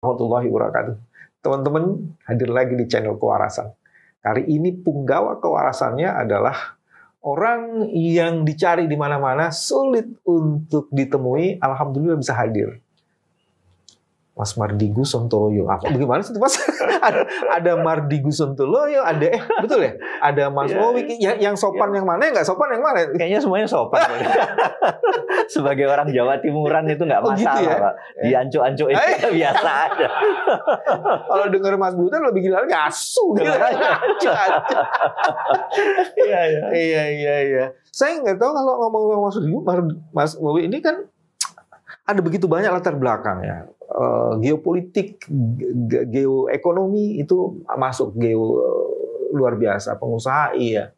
Warahmatullahi wabarakatuh. Teman-teman, hadir lagi di channel Kewarasan. Kali ini punggawa kewarasannya adalah orang yang dicari di mana-mana, sulit untuk ditemui, alhamdulillah bisa hadir. Mas Mardigu Sontoloyo. Bagaimana sih itu Mas? ada Mardigu Sontoloyo, ada betul ya? Ada Mas Wowik. Yang sopan yang mana? Yang nggak sopan yang mana? Kayaknya semuanya sopan. Sebagai orang Jawa Timuran itu nggak masalah, gitu ya? Pak. Diancu-ancu itu biasa aja. Kalau dengar Mas Butan lebih gila lagi asu. Iya. Saya nggak tahu kalau ngomong Mas Wowik ini kan ada begitu banyak latar belakang ya. Geopolitik, geoekonomi itu masuk, luar biasa, pengusaha iya,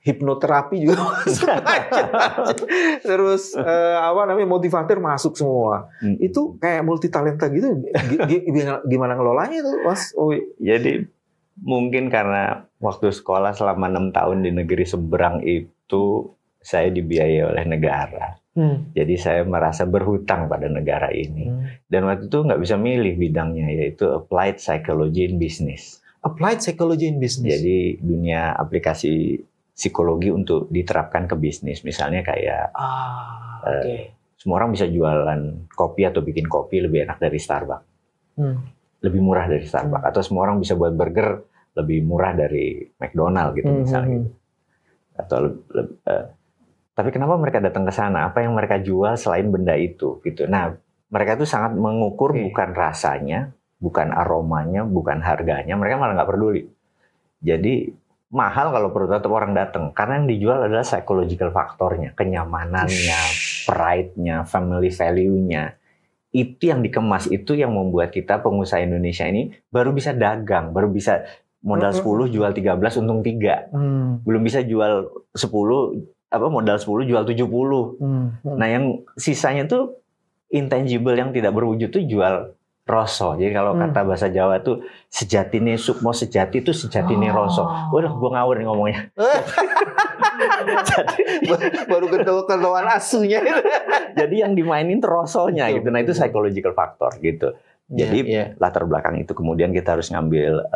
hipnoterapi juga masuk. Terus motivator masuk semua. Itu kayak multi talenta gitu. Gimana ngelolanya itu, Mas Owi? Jadi mungkin karena waktu sekolah selama 6 tahun di negeri seberang itu saya dibiayai oleh negara. Jadi saya merasa berhutang pada negara ini. Dan waktu itu nggak bisa milih bidangnya, yaitu Applied Psychology in Business. Applied Psychology in Business. Jadi dunia aplikasi psikologi untuk diterapkan ke bisnis. Misalnya kayak semua orang bisa jualan kopi atau bikin kopi lebih enak dari Starbucks. Lebih murah dari Starbucks. Atau semua orang bisa buat burger lebih murah dari McDonald gitu misalnya. Atau tapi kenapa mereka datang ke sana? Apa yang mereka jual selain benda itu? Gitu. Nah, mereka itu sangat mengukur bukan rasanya, bukan aromanya, bukan harganya. Mereka malah nggak peduli. Jadi mahal kalau perlu tetap orang datang. Karena yang dijual adalah psychological faktornya, kenyamanannya, pride-nya, family value-nya. Itu yang dikemas, itu yang membuat kita pengusaha Indonesia ini baru bisa dagang, baru bisa modal 10 jual 13 untung 3. Belum bisa jual 10 modal 10 jual 70. Nah, yang sisanya tuh intangible yang tidak berwujud tuh jual rasa. Jadi kalau kata bahasa Jawa tuh sejatine sukmo sejati itu sejatine rasa. Waduh, gua ngawur nih ngomongnya. Baru ketahuan asunya. Jadi yang dimainin tuh rasanya gitu. Nah, itu psychological factor gitu. Jadi latar belakang itu kemudian kita harus ngambil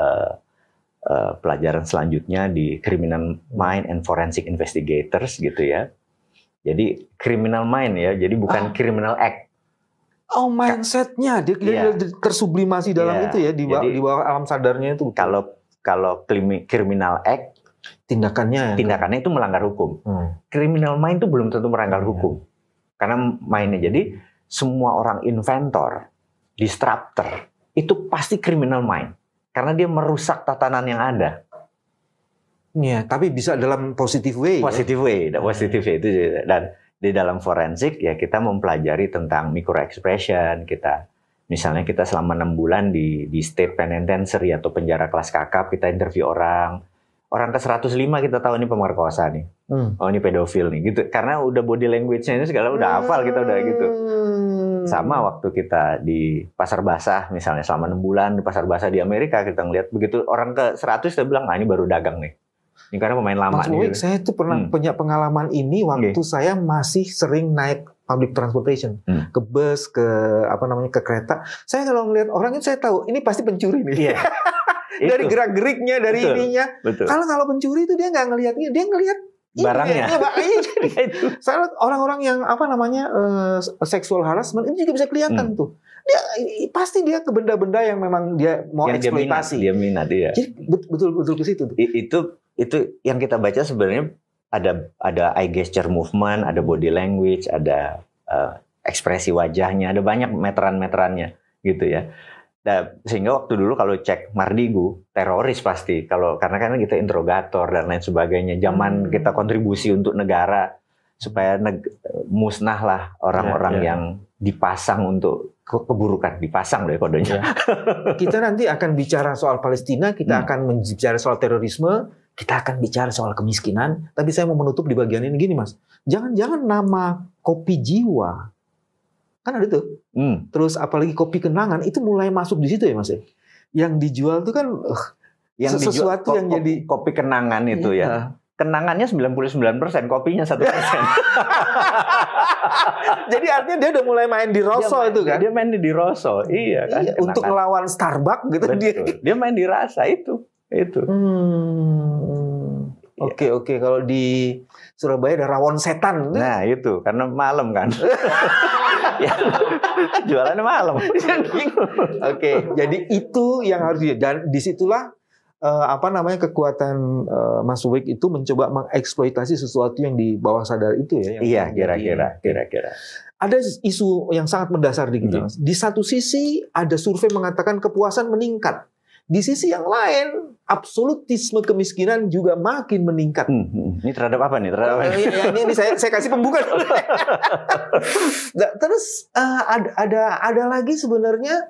pelajaran selanjutnya di Criminal Mind and Forensic Investigators gitu ya. Jadi Criminal Mind ya, jadi bukan Criminal Act. Oh, mindsetnya dia tersublimasi dalam itu ya, di bawah alam sadarnya itu. Kalau Criminal Act tindakannya itu melanggar hukum. Criminal Mind itu belum tentu melanggar hukum. Karena mainnya jadi semua orang inventor, disruptor itu pasti criminal mind. Karena dia merusak tatanan yang ada. Iya, tapi bisa dalam positive way. Positive way itu. Dan di dalam forensik ya kita mempelajari tentang micro expression. Misalnya kita selama 6 bulan di state penitentiary atau penjara kelas kakap, kita interview orang ke 105 kita tahu ini pemerkosa nih. Oh, ini pedofil nih gitu. Karena udah body language-nya ini segala udah hafal kita udah gitu. Sama waktu kita di Pasar Basah misalnya selama 6 bulan di Pasar Basah di Amerika kita ngelihat begitu orang ke 100 kita bilang ini baru dagang nih. Ini karena pemain lama Mas Wowik, saya tuh pernah punya pengalaman ini waktu saya masih sering naik public transportation, ke bus, ke kereta. Saya kalau ngelihat orang itu saya tahu ini pasti pencuri nih. Dari gerak-geriknya, dari ininya. Kalau pencuri itu dia nggak ngelihatnya, dia ngelihat barangnya. Orang-orang yang sexual harassment itu juga bisa kelihatan tuh. Pasti dia ke benda-benda yang memang dia mau eksploitasi. Dia minat. Jadi betul-betul ke situ tuh. Itu yang kita baca sebenarnya ada eye gesture movement, ada body language, ada ekspresi wajahnya, ada banyak meteran-meterannya gitu ya. Sehingga waktu dulu kalau cek Mardigu, teroris pasti. Karena kita interrogator dan lain sebagainya. Zaman kita kontribusi untuk negara supaya musnah lah orang-orang yang dipasang untuk keburukan, dipasang deh kodenya. Kita nanti akan bicara soal Palestina, kita akan bicara soal terorisme, kita akan bicara soal kemiskinan. Tapi saya mau menutup di bagian ini gini, Mas. Jangan-jangan nama kopi jiwa kan ada tuh. Terus apalagi kopi kenangan itu mulai masuk di situ ya, Mas. Yang dijual tuh kan yang sesuatu yang jadi kopi kenangan itu ya. kenangannya 99%, kopinya 1%. Jadi artinya dia udah mulai main di Rosso itu kan? Dia main di Rosso, iya kan. Iya, untuk melawan Starbucks gitu. Dia main di rasa itu. Oke. Kalau di Surabaya ada rawon setan. Nah itu, karena malam kan. Jualannya malam. Oke, jadi itu yang harus dan disitulah kekuatan Mas Wik itu mencoba mengeksploitasi sesuatu yang di bawah sadar itu ya. Iya, kira-kira. Ada isu yang sangat mendasar di kita. Di satu sisi ada survei mengatakan kepuasan meningkat. Di sisi yang lain absolutisme kemiskinan juga makin meningkat. Ini terhadap apa nih? Ini saya kasih pembuka dulu. Terus ada lagi sebenarnya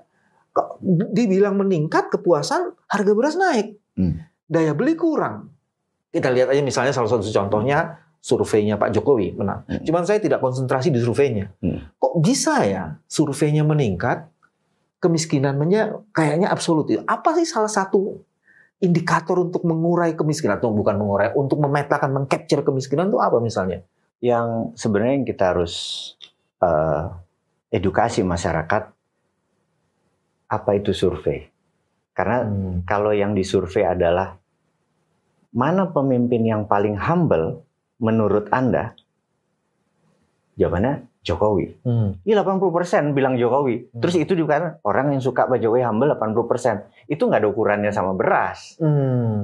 kok dibilang meningkat kepuasan, harga beras naik. Daya beli kurang. Kita lihat aja misalnya salah satu contohnya surveinya Pak Jokowi menang. Cuman saya tidak konsentrasi di surveinya. Kok bisa ya surveinya meningkat, kemiskinannya kayaknya absolut. Apa sih salah satu indikator untuk mengurai kemiskinan atau bukan mengurai, untuk memetakan, mengcapture kemiskinan itu apa misalnya? Yang sebenarnya kita harus edukasi masyarakat apa itu survei. Karena kalau yang disurvei adalah mana pemimpin yang paling humble menurut Anda, jawabannya Jokowi. Iya 80% bilang Jokowi. Terus itu juga orang yang suka Pak Jokowi humble 80%. Itu nggak ada ukurannya sama beras.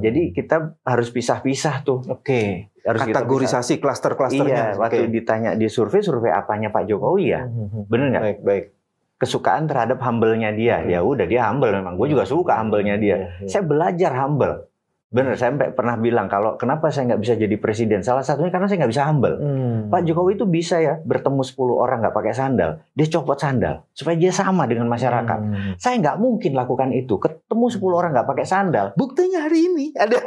Jadi kita harus pisah-pisah tuh. Oke. Harus kategorisasi klaster-klasternya. Iya, waktu ditanya di survei apanya Pak Jokowi ya? Bener nggak? Baik. Kesukaan terhadap humble-nya dia. Ya udah dia humble memang. Gue juga suka humble-nya dia. Saya belajar humble. Bener, saya pernah bilang kalau kenapa saya nggak bisa jadi presiden. Salah satunya karena saya nggak bisa humble. Pak Jokowi itu bisa ya bertemu 10 orang nggak pakai sandal, dia copot sandal supaya dia sama dengan masyarakat. Saya nggak mungkin lakukan itu. Ketemu 10 orang nggak pakai sandal. Buktinya hari ini ada.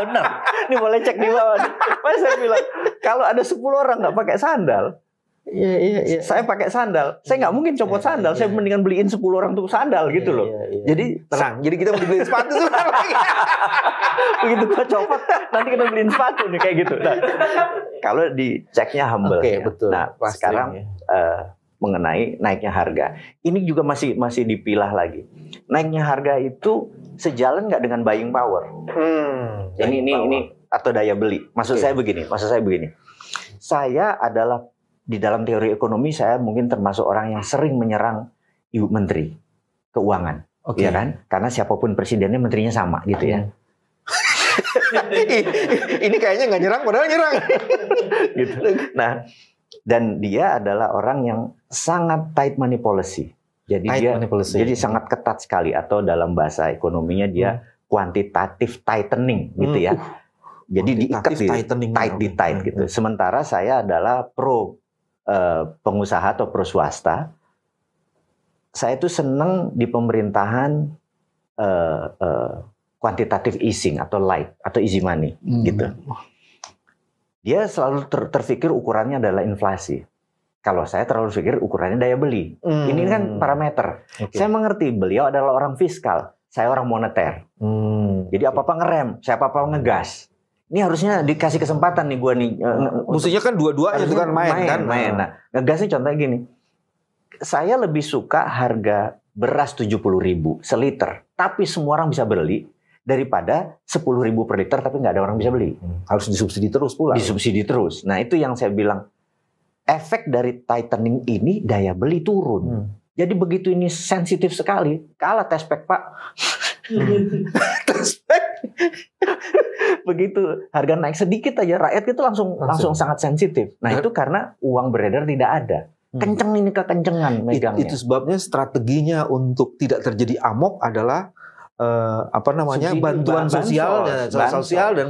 Benar. Ini boleh cek di bawah. Makanya saya bilang kalau ada 10 orang nggak pakai sandal. Iya. Saya pakai sandal. Saya nggak mungkin copot sandal. Saya mendingan beliin 10 orang tuh sandal gitu loh. Jadi tenang. Jadi kita mau beliin sepatu sebentar lagi. Begitu gua copot, nanti kita beliin sepatu nih kayak gitu. Nah, kalau diceknya humble. Oke, betul. Nah, sekarang mengenai naiknya harga. Ini juga masih dipilah lagi. Naiknya harga itu sejalan nggak dengan buying power? Ini atau daya beli. Maksud saya begini. Saya adalah di dalam teori ekonomi saya mungkin termasuk orang yang sering menyerang Ibu Menteri Keuangan, ya kan? Karena siapapun presidennya menterinya sama gitu ya. Ini kayaknya nggak nyerang, padahal nyerang. Gitu. Nah, dan dia adalah orang yang sangat tight money policy. Jadi jadi sangat ketat sekali, atau dalam bahasa ekonominya dia quantitative tightening gitu ya. Jadi diikat tight gitu. Sementara saya adalah pro pengusaha atau pro swasta. Saya itu senang di pemerintahan quantitative easing atau light atau easy money gitu. Dia selalu terpikir ukurannya adalah inflasi. Kalau saya terlalu pikir ukurannya daya beli. Ini kan parameter. Saya mengerti beliau adalah orang fiskal, saya orang moneter. Jadi apa-apa ngerem, saya apa-apa ngegas. Ini harusnya dikasih kesempatan nih gua nih. Mestinya kan dua-duanya itu kan main. Nah, ngegasnya contohnya gini. Saya lebih suka harga beras 70.000 seliter, tapi semua orang bisa beli, daripada 10.000 per liter tapi nggak ada orang bisa beli. Harus disubsidi terus pula. Disubsidi terus. Nah, itu yang saya bilang. Efek dari tightening ini daya beli turun. Jadi begitu ini sensitif sekali, kalah tespek Pak. Tespek. Begitu harga naik sedikit aja rakyat itu langsung sangat sensitif. Nah, itu karena uang beredar tidak ada. Kenceng ini kekencengan megangnya. Itu sebabnya strateginya untuk tidak terjadi amok adalah subsidi, bantuan sosial dan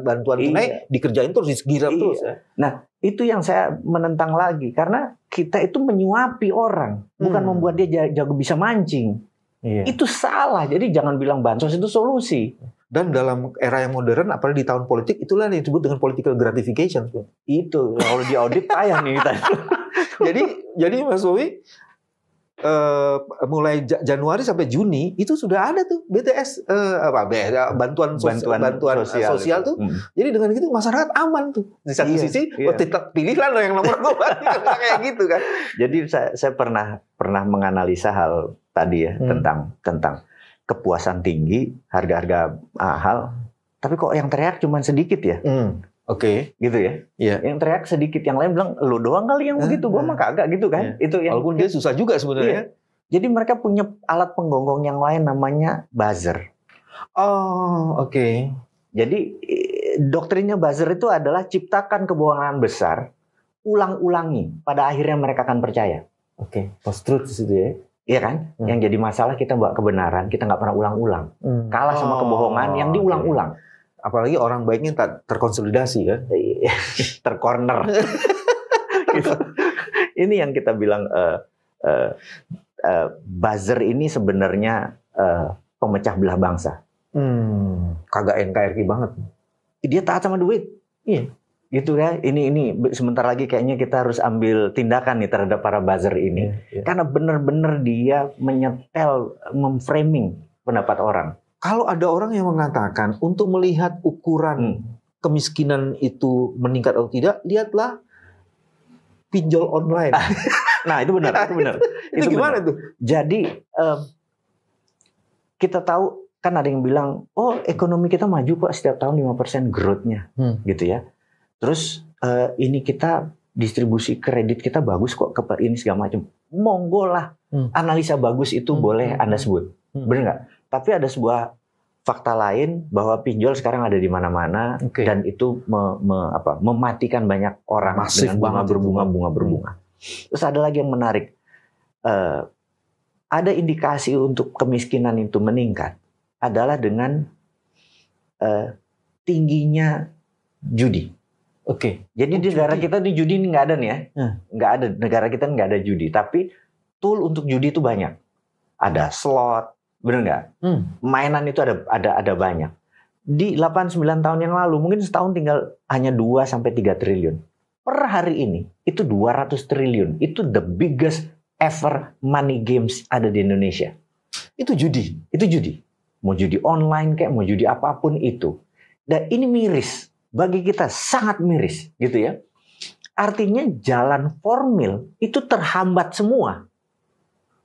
bantuan tunai dikerjain terus, disegirap terus. Nah, itu yang saya menentang lagi, karena kita itu menyuapi orang, bukan membuat dia jago bisa mancing. Itu salah. Jadi jangan bilang bansos itu solusi. Dan dalam era yang modern, apalagi di tahun politik, itulah yang disebut dengan political gratification. Itu kalau di audit payah nih kita. Jadi Mas Bobi, mulai Januari sampai Juni itu sudah ada tuh BTS bantuan sosial tuh. Jadi dengan gitu masyarakat aman tuh. Di satu sisi pilihlah lo yang nomor 2 kayak gitu kan. Jadi saya pernah menganalisa hal tadi ya tentang kepuasan tinggi, harga-harga mahal, tapi kok yang teriak cuma sedikit ya. Oke, gitu ya. Iya. Yang teriak sedikit, yang lain bilang lo doang kali yang begitu, gua mah kagak gitu kan. Itu yang walaupun dia susah juga sebenarnya. Jadi mereka punya alat penggonggong yang lain namanya buzzer. Oh, oke. Jadi doktrinnya buzzer itu adalah ciptakan kebohongan besar, ulang-ulangi, pada akhirnya mereka akan percaya. Oke, post-truth di situ ya. Iya kan? Yang jadi masalah kita bawa kebenaran, kita nggak pernah ulang-ulang. Kalah sama kebohongan yang diulang-ulang. Apalagi orang baiknya tak terkonsolidasi kan? Tercorner. Ini yang kita bilang buzzer ini sebenarnya pemecah belah bangsa. Kagak NKRI banget. Dia taat sama duit. Iya. Gitu ya. Ini sebentar lagi kayaknya kita harus ambil tindakan nih terhadap para buzzer ini. Karena benar-benar dia menyetel, memframing pendapat orang. Kalau ada orang yang mengatakan untuk melihat ukuran kemiskinan itu meningkat atau tidak, lihatlah pinjol online. Nah, itu benar, itu benar. Itu gimana tuh? Jadi kita tahu kan ada yang bilang, oh ekonomi kita maju kok setiap tahun 5% growth-nya, gitu ya. Terus ini kita distribusi kredit kita bagus kok ke ini segala macam. Monggo lah, analisa bagus itu boleh Anda sebut, benar nggak? Tapi ada sebuah fakta lain bahwa pinjol sekarang ada di mana-mana dan itu mematikan banyak orang. Masif dengan bunga berbunga. Terus ada lagi yang menarik, ada indikasi untuk kemiskinan itu meningkat adalah dengan tingginya judi. Jadi di negara kita di judi ini nggak ada nih ya, nggak ada, negara kita nggak ada judi, tapi tool untuk judi itu banyak. Ada slot, bener nggak? Mainan itu ada banyak. Di 8-9 tahun yang lalu mungkin setahun tinggal hanya 2-3 triliun. Per hari ini itu 200 triliun. Itu the biggest ever money games ada di Indonesia. Itu judi. Itu judi. Mau judi online kayak mau judi apapun itu. Dan ini miris. Bagi kita sangat miris gitu ya. Artinya jalan formil itu terhambat semua.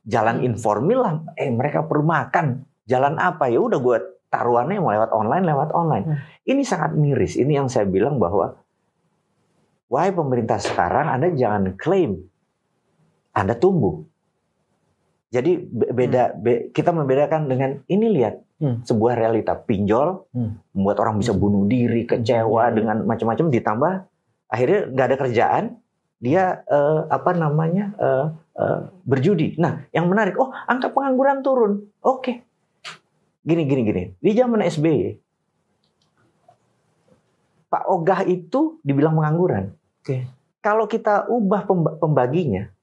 Jalan informal lah, mereka perlu makan. Jalan apa? Ya udah gue taruhannya mau lewat online. Ini sangat miris. Ini yang saya bilang bahwa wahai pemerintah sekarang, Anda jangan klaim Anda tumbuh. Jadi kita membedakan dengan ini, lihat sebuah realita pinjol membuat orang bisa bunuh diri, kecewa dengan macam-macam, ditambah akhirnya nggak ada kerjaan, dia berjudi. Nah, yang menarik, angka pengangguran turun. Oke. Gini. Di zaman SBY, Pak Ogah itu dibilang pengangguran. Kalau kita ubah pembaginya,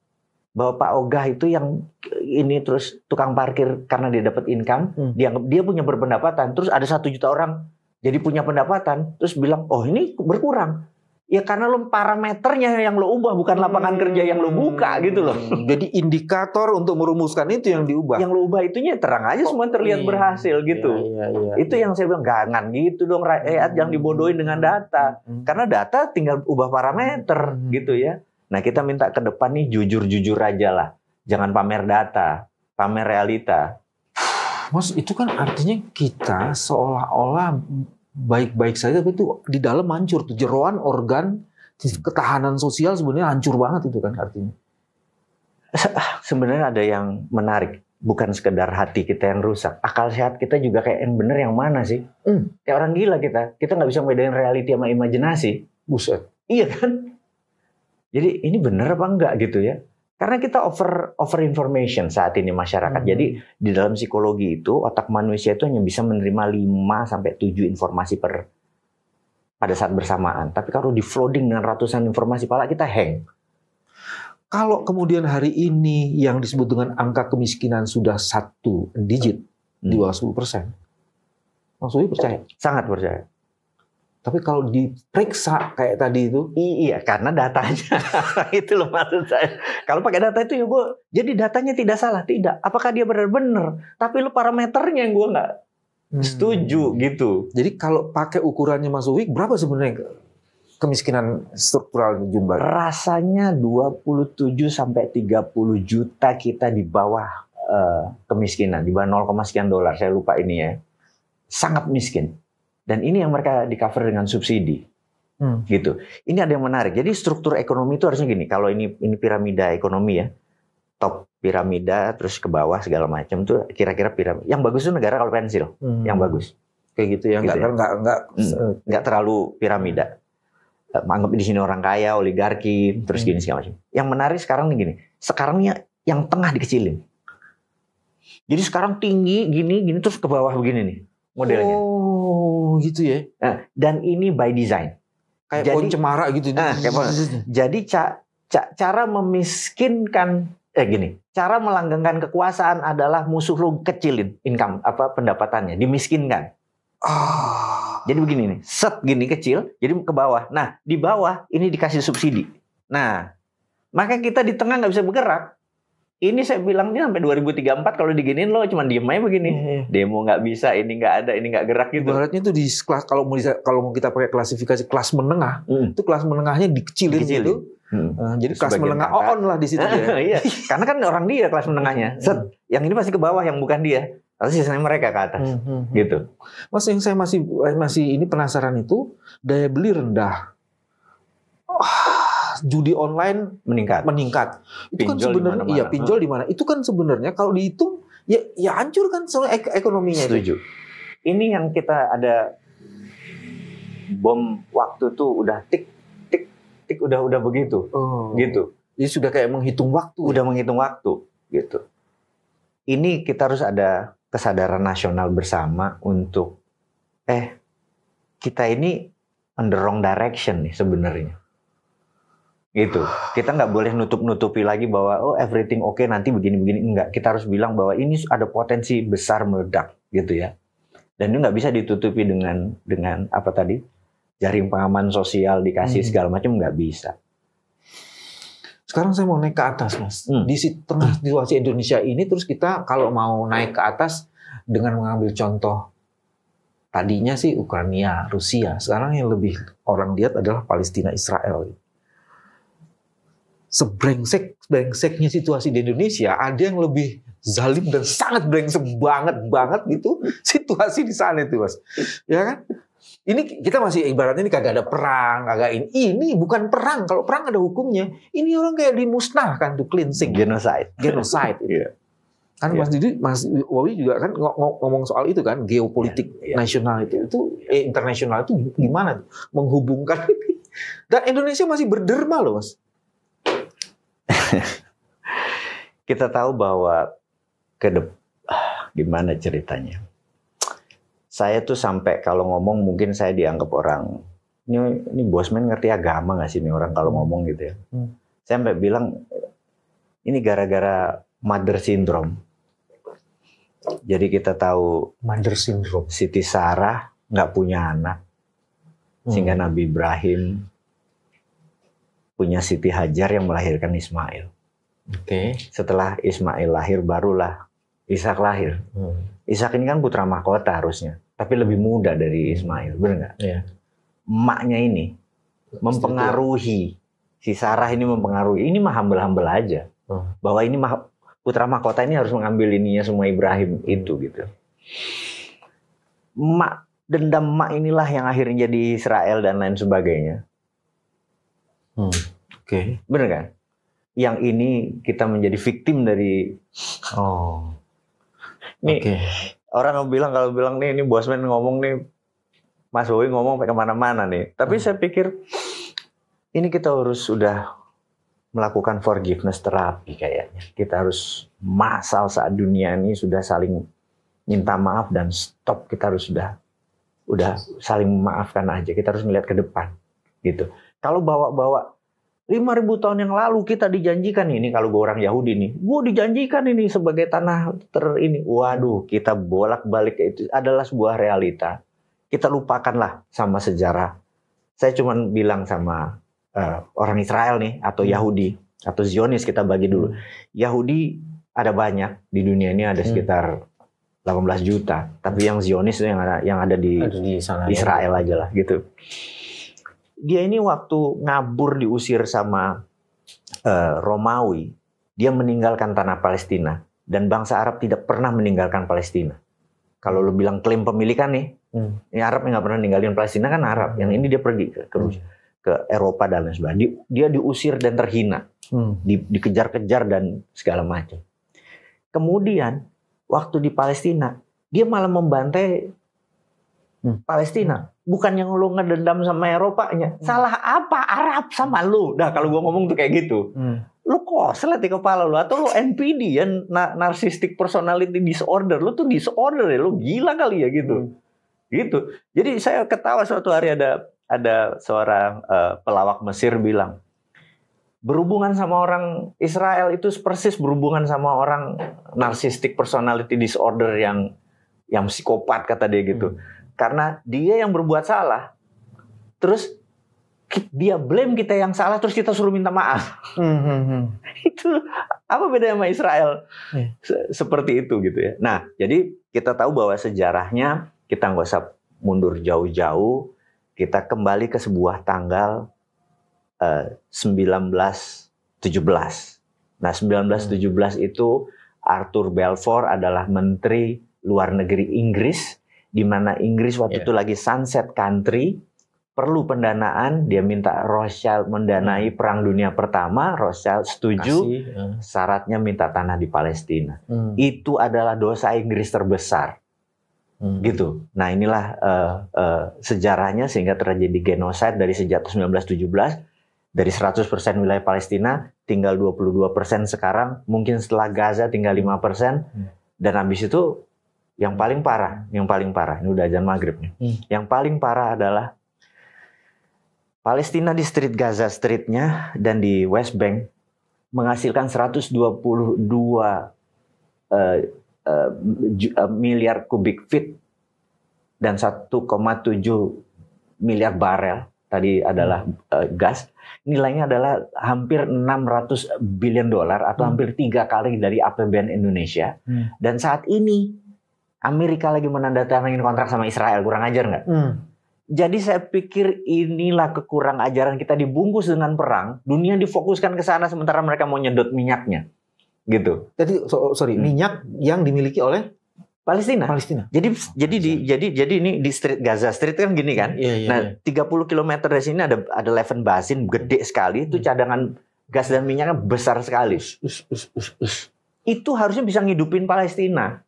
bahwa Pak Ogah itu yang ini terus tukang parkir karena dia dapat income, dia punya berpendapatan, terus ada 1 juta orang jadi punya pendapatan, terus bilang, ini berkurang. Ya karena lo parameternya yang lo ubah, bukan lapangan kerja yang lo buka gitu loh. Jadi indikator untuk merumuskan itu yang diubah. Yang lo ubah itunya terang aja semua terlihat berhasil gitu. Itu yang saya bilang, jangan gitu dong rakyat, jangan dibodohin dengan data. Karena data tinggal ubah parameter gitu ya. Nah kita minta ke depan nih jujur-jujur aja lah. Jangan pamer data, pamer realita. Mas, itu kan artinya kita seolah-olah baik-baik saja, tapi itu di dalam hancur tuh, jeroan organ ketahanan sosial sebenarnya hancur banget itu kan artinya. Sebenarnya ada yang menarik, bukan sekedar hati kita yang rusak, akal sehat kita juga kayak yang bener yang mana sih? Kayak orang gila kita nggak bisa membedain reality sama imajinasi. Buset. Iya kan? Jadi ini bener apa enggak gitu ya? Karena kita over information saat ini masyarakat. Jadi di dalam psikologi itu otak manusia itu hanya bisa menerima 5-7 informasi pada saat bersamaan. Tapi kalau di flooding dengan ratusan informasi, pala kita hang. Kalau kemudian hari ini yang disebut dengan angka kemiskinan sudah 1 digit, di bawah 10%, maksudnya percaya? Sangat percaya. Tapi kalau diperiksa kayak tadi itu, iya karena datanya itu loh maksud saya. Kalau pakai data itu ya gue, jadi datanya tidak salah, tidak. Apakah dia benar-benar? Tapi lu parameternya yang gue nggak setuju gitu. Jadi kalau pakai ukurannya Mas Uwik, berapa sebenarnya kemiskinan struktural jumlah? Rasanya 27 sampai 30 juta kita di bawah kemiskinan, di bawah 0, sekian dolar. Saya lupa ini ya. Sangat miskin. Dan ini yang mereka di cover dengan subsidi, gitu. Ini ada yang menarik. Jadi struktur ekonomi itu harusnya gini. Kalau ini piramida ekonomi ya, top piramida, terus ke bawah segala macam tuh kira-kira piramida. Yang bagus itu negara kalau pensil, yang bagus. Kayak gitu ya, nggak terlalu piramida. Anggap di sini orang kaya, oligarki, terus gini segala macam. Yang menarik sekarang nih gini. Sekarangnya yang tengah dikecilin. Jadi sekarang tinggi, gini, terus ke bawah begini nih modelnya. Oh, gitu ya. Nah, dan ini by design. Kayak pohon cemara gitu. Jadi cara memiskinkan, gini, cara melanggengkan kekuasaan adalah musuh lu kecilin income, pendapatannya, dimiskinkan. Jadi begini nih, set gini kecil, jadi ke bawah. Nah, di bawah ini dikasih subsidi. Nah, maka kita di tengah nggak bisa bergerak. Ini saya bilang dia sampai 2034 kalau diginiin lo cuma diem aja begini. Demo nggak bisa, ini nggak ada, ini nggak gerak gitu. Ibaratnya itu di kelas, kalau mau kita pakai klasifikasi kelas menengah, itu kelas menengahnya dikecilin. Gitu. Jadi kelas menengah on lah di situ ya. Iya. Karena kan orang dia kelas menengahnya. Set, yang ini pasti ke bawah, yang bukan dia. Pasti sisanya mereka ke atas. Gitu. Mas, yang saya masih ini penasaran itu daya beli rendah. Judi online meningkat. Itu kan sebenarnya iya pinjol di mana? Itu kan sebenarnya kalau dihitung ya hancur kan soal ekonominya. Setuju. Ini yang kita ada bom waktu tuh udah tik udah begitu. Gitu. Jadi sudah kayak menghitung waktu. Udah menghitung waktu gitu. Ini kita harus ada kesadaran nasional bersama untuk kita ini on the wrong direction nih sebenarnya. Gitu. Kita nggak boleh nutupi lagi bahwa everything oke, nanti begini-begini. Enggak. Kita harus bilang bahwa ini ada potensi besar meledak gitu ya. Dan itu nggak bisa ditutupi dengan apa tadi, jaring pengaman sosial dikasih segala macam, nggak bisa. Sekarang saya mau naik ke atas, Mas. Di tengah situasi Indonesia ini, terus kita kalau mau naik ke atas dengan mengambil contoh tadinya sih Ukraina, Rusia. Sekarang yang lebih orang lihat adalah Palestina, Israel. Sebrengsek-brengseknya situasi di Indonesia, ada yang lebih zalim dan sangat brengsek banget gitu situasi di sana itu, Mas. Ya kan? Ini kita masih ibaratnya ini kagak ada perang, kagak ini bukan perang. Kalau perang ada hukumnya. Ini orang kayak dimusnahkan tuh, cleansing, genocide. Iya. Kan Mas Didi, Mas Wawi juga kan ngomong soal itu kan, geopolitik nasional itu internasional itu gimana tuh menghubungkan ini. Dan Indonesia masih berderma loh, Mas. Kita tahu bahwa gimana ceritanya. Saya tuh sampai kalau ngomong mungkin saya dianggap orang ini bosman ngerti agama nggak sih nih orang kalau ngomong gitu ya. Saya sampai bilang ini gara-gara mother syndrome. Jadi kita tahu mother syndrome. Siti Sarah nggak punya anak, sehingga Nabi Ibrahim punya Siti Hajar yang melahirkan Ismail. Setelah Ismail lahir barulah Ishak lahir. Ishak ini kan putra mahkota harusnya, tapi lebih muda dari Ismail, benar nggak? Iya. Emaknya ini mempengaruhi, si Sarah ini mempengaruhi. Ini mah humble aja, bahwa ini putra mahkota ini harus mengambil ininya semua Ibrahim itu gitu. Dendam emak inilah yang akhirnya jadi Israel dan lain sebagainya. Bener kan? Yang ini kita menjadi victim dari. Orang kalau bilang nih, ini bosman ngomong nih, Mas Wowi ngomong sampai kemana-mana nih. Tapi saya pikir ini kita harus sudah melakukan forgiveness terapi kayaknya. Kita harus masal saat dunia ini sudah saling minta maaf dan stop. Kita harus udah saling memaafkan aja. Kita harus melihat ke depan gitu. Kalau bawa 5.000 tahun yang lalu kita dijanjikan ini, kalau gue orang Yahudi nih, gue dijanjikan ini sebagai tanah ini. Waduh, kita bolak-balik, itu adalah sebuah realita. kita lupakanlah sama sejarah. Saya cuma bilang sama orang Israel nih, atau Yahudi, atau Zionis, kita bagi dulu. Yahudi ada banyak di dunia ini, ada sekitar 18 juta. Tapi yang Zionis itu yang ada di sana, Israel aja lah gitu. Dia ini waktu ngabur diusir sama Romawi, dia meninggalkan tanah Palestina. Dan bangsa Arab tidak pernah meninggalkan Palestina. Kalau lu bilang klaim pemilikan nih, ini Arab yang nggak pernah ninggalin Palestina kan Arab. Yang ini dia pergi ke Eropa dan lain sebagainya. Dia diusir dan terhina, dikejar-kejar dan segala macam. Kemudian waktu di Palestina, dia malah membantai Palestina. Bukan yang lu ngedendam sama Eropanya. Salah apa Arab sama lu? Nah kalau gua ngomong tuh kayak gitu. Lu koslet di kepala lu, atau lu NPD ya, narcissistic personality disorder. Lu tuh disorder ya, lu gila kali ya gitu. Gitu. Jadi saya ketawa suatu hari ada seorang pelawak Mesir bilang, berhubungan sama orang Israel itu persis berhubungan sama orang narcissistic personality disorder yang psikopat, kata dia gitu. Karena dia yang berbuat salah, terus dia blame kita yang salah, terus kita suruh minta maaf. Itu apa bedanya sama Israel? Seperti itu gitu ya. Nah, jadi kita tahu bahwa sejarahnya kita nggak usah mundur jauh-jauh, kita kembali ke sebuah tanggal 1917. Nah, 1917 itu Arthur Balfour adalah Menteri Luar Negeri Inggris, di mana Inggris waktu itu lagi sunset country, perlu pendanaan, dia minta Rothschild mendanai Perang Dunia Pertama, Rothschild setuju, syaratnya minta tanah di Palestina. Itu adalah dosa Inggris terbesar. Gitu. Nah inilah sejarahnya sehingga terjadi genocide dari sejak 1917, dari 100% wilayah Palestina tinggal 22% sekarang, mungkin setelah Gaza tinggal 5%, dan habis itu yang paling parah, ini udah azan maghrib nih. Yang paling parah adalah Palestina di Street Gaza Street-nya dan di West Bank menghasilkan 122 miliar kubik feet dan 1,7 miliar barel tadi adalah gas. Nilainya adalah hampir 600 billion dolar atau hampir 3 kali dari APBN Indonesia. Dan saat ini Amerika lagi menandatangani kontrak sama Israel, kurang ajar nggak? Jadi saya pikir inilah kekurang ajaran kita, dibungkus dengan perang, dunia difokuskan ke sana sementara mereka mau nyedot minyaknya. Gitu. Jadi minyak yang dimiliki oleh Palestina. Jadi ini di Street Gaza Street kan gini kan. Nah, 30 km dari sini ada Leven Basin gede sekali, itu cadangan gas dan minyaknya besar sekali. Itu harusnya bisa ngidupin Palestina.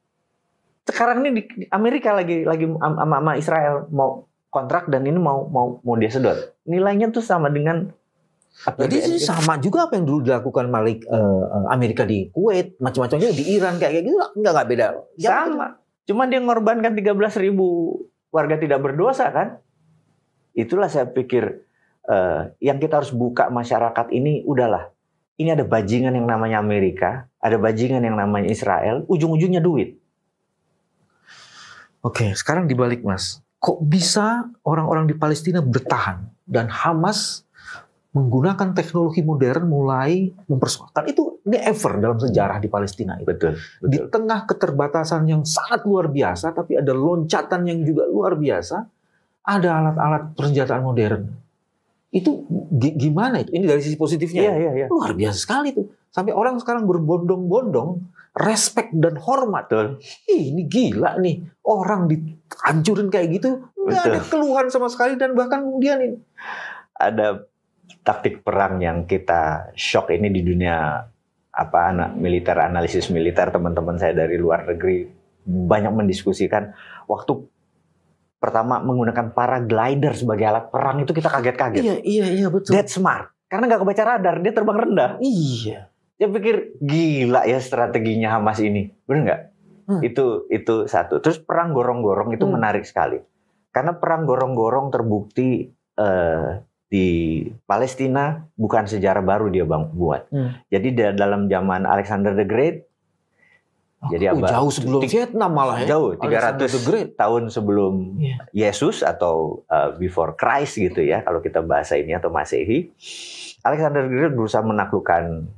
Sekarang ini di Amerika lagi sama Israel mau kontrak dan ini mau dia sedot. Nilainya tuh sama dengan jadi sama juga apa yang dulu dilakukan Amerika di Kuwait, macam-macamnya di Iran kayak gitu, nggak beda. Sama. Cuman dia mengorbankan 13.000 warga tidak berdosa kan. Itulah saya pikir yang kita harus buka masyarakat ini, udahlah. Ini ada bajingan yang namanya Amerika, ada bajingan yang namanya Israel, ujung-ujungnya duit. Oke, sekarang dibalik Mas. Kok bisa orang-orang di Palestina bertahan dan Hamas menggunakan teknologi modern mulai mempersoalkan itu? Ini ever dalam sejarah di Palestina itu. Betul. Di tengah keterbatasan yang sangat luar biasa, tapi ada loncatan yang juga luar biasa, ada alat-alat persenjataan modern. Itu gimana itu? Ini dari sisi positifnya. Iya. Luar biasa sekali itu. Sampai orang sekarang berbondong-bondong respect dan hormat. Betul. Ini gila nih, orang dihancurin kayak gitu, nggak ada keluhan sama sekali, dan bahkan kemudian ini ada taktik perang yang kita shock ini di dunia militer, analisis militer. Teman-teman saya dari luar negeri banyak mendiskusikan waktu pertama menggunakan paraglider sebagai alat perang, itu kita kaget-kaget. Iya betul. That smart, karena nggak kebaca radar, dia terbang rendah. Iya. Dia pikir gila ya strateginya Hamas ini, benar nggak? Itu satu. Terus perang gorong-gorong itu menarik sekali, karena perang gorong-gorong terbukti di Palestina bukan sejarah baru dia buat. Jadi dalam zaman Alexander the Great, Jadi jauh sebelum Vietnam malah ya. Jauh, 300 tahun sebelum Yesus atau before Christ gitu ya, kalau kita bahasa ini atau Masehi. Alexander the Great berusaha menaklukkan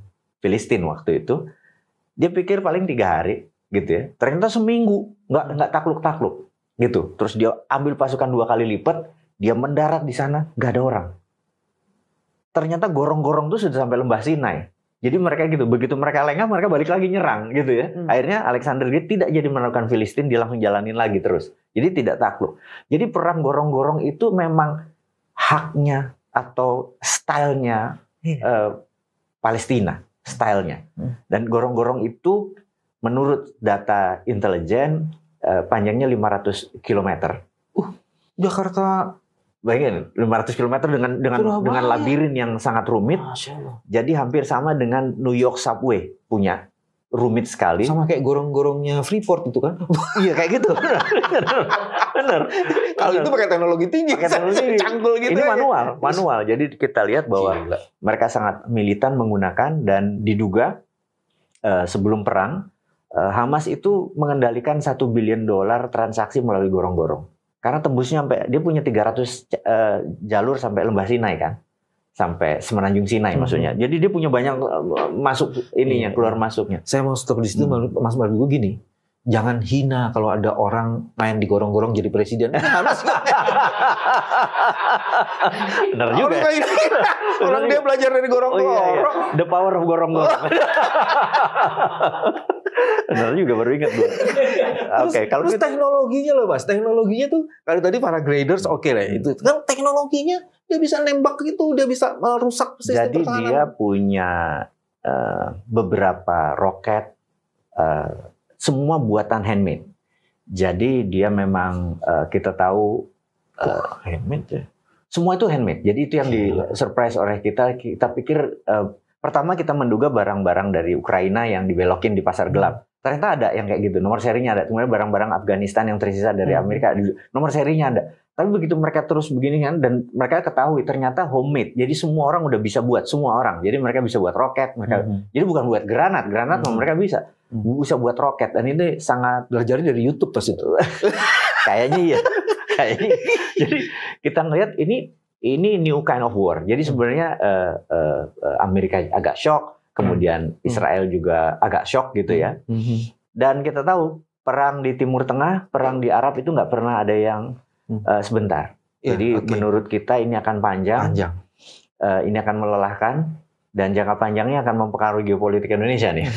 Filistin waktu itu. Dia pikir paling 3 hari gitu ya. Ternyata seminggu nggak takluk-takluk gitu. Terus dia ambil pasukan 2 kali lipat, dia mendarat di sana, nggak ada orang. Ternyata gorong-gorong itu sudah sampai lembah Sinai. Jadi mereka gitu, begitu mereka lengah, mereka balik lagi nyerang gitu ya. Akhirnya Alexander Great tidak jadi menaklukkan Filistin, dia langsung jalanin lagi terus. Jadi tidak takluk. Jadi perang gorong-gorong itu memang haknya atau stylenya Palestina, stylenya. Dan gorong-gorong itu menurut data intelijen panjangnya 500 km. Jakarta. Bayangin 500 km dengan labirin yang sangat rumit. Jadi hampir sama dengan New York subway punya, rumit sekali. Sama kayak gorong-gorongnya Freeport itu kan? Iya kayak gitu. Bener. Kalau itu pakai teknologi tinggi, cangkul gitu. Ini manual. Jadi kita lihat bahwa mereka sangat militan menggunakan, dan diduga sebelum perang Hamas itu mengendalikan $1 billion transaksi melalui gorong-gorong. Karena tembusnya sampai, dia punya 300 jalur sampai lembah Sinai kan, sampai semenanjung Sinai maksudnya. Jadi dia punya banyak masuk ininya, keluar masuknya. Saya mau stop di situ, Mas Margo gini. Jangan hina kalau ada orang main di gorong-gorong jadi presiden. Benar juga. Orang dia belajar dari gorong-gorong. The power of gorong-gorong. Benar juga, baru ingat gue. Terus teknologinya loh Mas, teknologinya tuh kalau tadi para graders oke lah itu. Kan teknologinya dia bisa nembak gitu, dia bisa merusak sistem pertahanan. Jadi dia punya beberapa roket, semua buatan handmade. Jadi dia memang kita tahu handmade ya. Semua itu handmade. Jadi itu yang di surprise oleh kita. Kita pikir pertama kita menduga barang-barang dari Ukraina yang dibelokin di pasar gelap. Ternyata ada yang kayak gitu, nomor serinya ada. Kemudian barang-barang Afghanistan yang tersisa dari Amerika, nomor serinya ada. Tapi begitu mereka terus begini kan, dan mereka ketahui ternyata homemade. Jadi semua orang udah bisa buat, semua orang. Jadi mereka bisa buat roket, jadi bukan buat granat mereka bisa buat roket. Dan ini sangat belajar dari YouTube pas itu. Kayaknya iya. Jadi kita ngelihat ini new kind of war. Jadi sebenarnya Amerika agak shock, kemudian Israel juga agak shock gitu ya. Dan kita tahu perang di Timur Tengah, perang di Arab itu nggak pernah ada yang sebentar. Jadi menurut kita ini akan panjang. Ini akan melelahkan, dan jangka panjangnya akan mempengaruhi geopolitik Indonesia nih.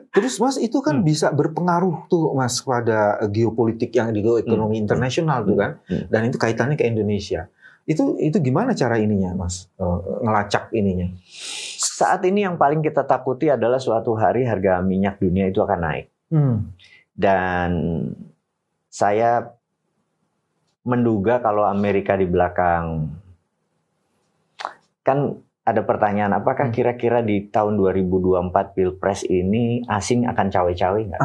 Terus Mas itu kan bisa berpengaruh tuh Mas pada geopolitik yang di ekonomi internasional tuh kan. Dan itu kaitannya ke Indonesia. Itu gimana cara ininya Mas, ngelacak ininya? Saat ini yang paling kita takuti adalah suatu hari harga minyak dunia itu akan naik. Dan saya menduga kalau Amerika di belakang, kan ada pertanyaan, apakah kira-kira di tahun 2024 Pilpres ini asing akan cawe-cawe nggak?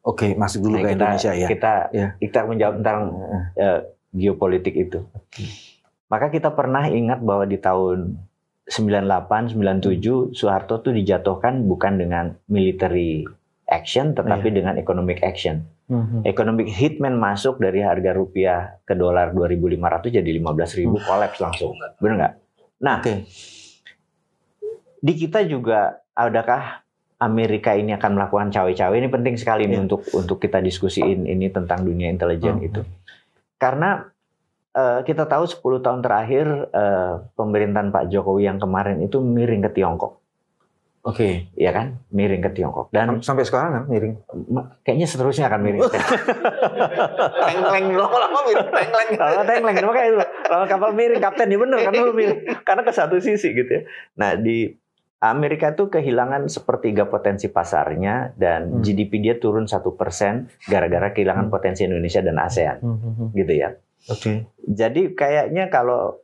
Oke, masuk dulu ke Indonesia ya. Kita menjawab tentang geopolitik itu. Maka kita pernah ingat bahwa di tahun 98, 97 Soeharto tuh dijatuhkan bukan dengan military action, tetapi dengan economic action. Economic hitman masuk dari harga rupiah ke dolar 2.500 jadi 15.000, kolaps langsung. Benar nggak? Nah, di kita juga adakah Amerika ini akan melakukan cawe-cawe? Ini penting sekali nih untuk kita diskusiin ini tentang dunia intelijen itu. Karena kita tahu 10 tahun terakhir pemerintahan Pak Jokowi yang kemarin itu miring ke Tiongkok. Ya kan? Miring ke Tiongkok. Dan sampai sekarang kan miring. Kayaknya seterusnya akan miring. Tengleng lama-lama miring, tengleng. Tengleng, makanya itu. Kalau kapal miring, kapten ya benar kan lu miring. Karena ke satu sisi gitu ya. Nah, di Amerika tuh kehilangan sepertiga potensi pasarnya, dan GDP dia turun 1% gara-gara kehilangan potensi Indonesia dan ASEAN. Gitu ya. Jadi kayaknya kalau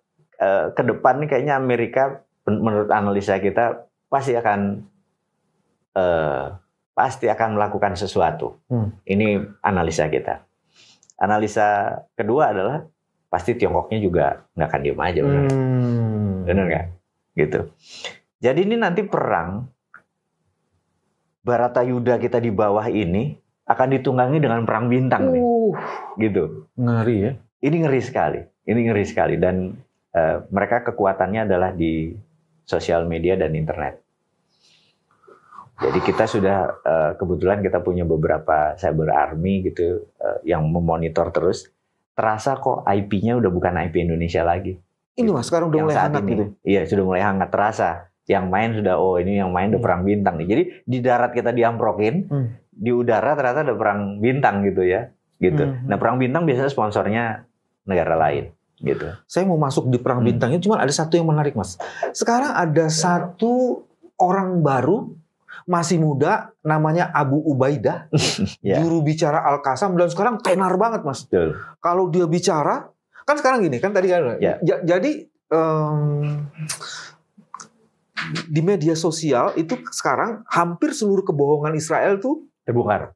ke depan nih kayaknya Amerika menurut analisa kita pasti akan melakukan sesuatu. Ini analisa kita. Analisa kedua adalah pasti Tiongkoknya juga nggak akan diem aja, benar nggak? Gitu. Jadi ini nanti perang Baratayuda kita di bawah ini akan ditunggangi dengan perang bintang nih. Gitu. Ngeri ya. Ini ngeri sekali. Ini ngeri sekali. Dan mereka kekuatannya adalah di sosial media dan internet. Jadi kita sudah kebetulan kita punya beberapa cyber army gitu yang memonitor terus. Terasa kok IP-nya udah bukan IP Indonesia lagi. Ini Mas sekarang udah mulai hangat gitu. Iya, sudah mulai hangat, terasa. Yang main sudah ini yang main udah perang bintang nih. Jadi di darat kita diamprokin, di udara ternyata ada perang bintang gitu ya. Gitu. Nah, perang bintang biasanya sponsornya negara lain gitu. Saya mau masuk di perang bintangnya, cuma ada satu yang menarik Mas. Sekarang ada satu orang baru masih muda, namanya Abu Ubaidah, juru bicara Al-Qassam, dan sekarang tenar banget Mas. Betul. Kalau dia bicara, kan sekarang gini, kan tadi kan, jadi di media sosial itu sekarang hampir seluruh kebohongan Israel tuh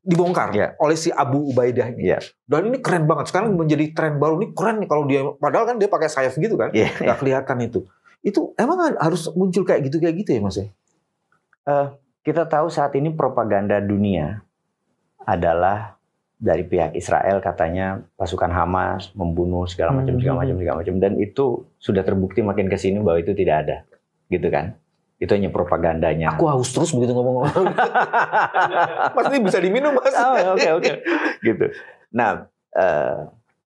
dibongkar oleh si Abu Ubaidah ini. Dan ini keren banget, sekarang menjadi tren baru, ini keren nih kalau dia, padahal kan dia pakai sayap gitu kan, nggak kelihatan itu. Itu emang harus muncul kayak gitu ya Mas ya? Kita tahu saat ini propaganda dunia adalah dari pihak Israel katanya pasukan Hamas membunuh segala macam, dan itu sudah terbukti makin ke sini bahwa itu tidak ada, gitu kan? Itu hanya propagandanya. Aku haus terus begitu ngomong-ngomong. Mas ini bisa diminum Mas. Oke. Gitu. Nah,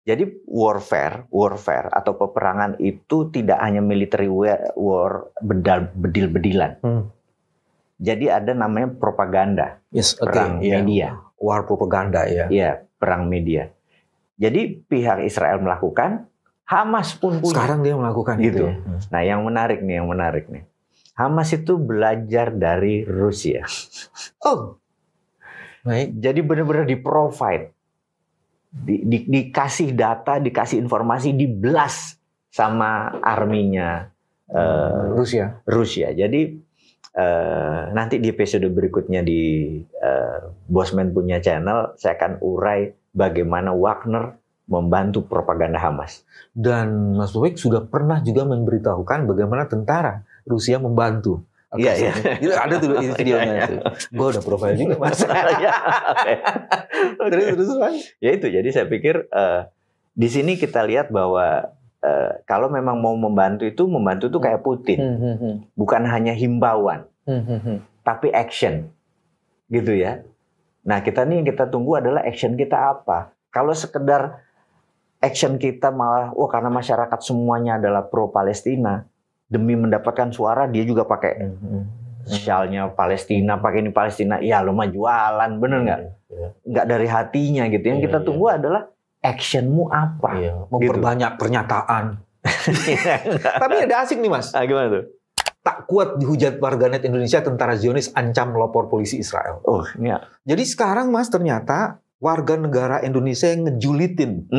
jadi warfare atau peperangan itu tidak hanya military war bedil-bedilan. Jadi ada namanya propaganda, perang media, war propaganda ya. Iya, perang media. Jadi pihak Israel melakukan, Hamas pun punya. Sekarang dia melakukan gitu. Ya. Nah, yang menarik nih. Hamas itu belajar dari Rusia. Oh, baik. Jadi benar-benar di-provide, dikasih data, dikasih informasi, dibelas sama arminya Rusia. Jadi nanti di episode berikutnya di Bosman punya channel, saya akan urai bagaimana Wagner membantu propaganda Hamas. Dan Mas Bobek sudah pernah juga memberitahukan bagaimana tentara Rusia membantu. Iya. Ada tuh videonya itu. Gue udah profile juga Mas. Terus ya itu. Jadi saya pikir di sini kita lihat bahwa kalau memang mau membantu tuh kayak Putin, bukan hanya himbauan, tapi action, gitu ya. Nah kita nih yang kita tunggu adalah action kita apa. Kalau sekedar action kita malah, karena masyarakat semuanya adalah pro Palestina, demi mendapatkan suara dia juga pakai sialnya Palestina, pakai ini Palestina, ya lo mah jualan, bener nggak? Nggak dari hatinya gitu. Yang kita tunggu adalah actionmu apa? Memperbanyak pernyataan. Tapi ada asik nih Mas. Gimana tuh? Tak kuat dihujat warganet Indonesia, tentara Zionis ancam melapor polisi Israel. Jadi sekarang Mas ternyata warga negara Indonesia yang ngejulitin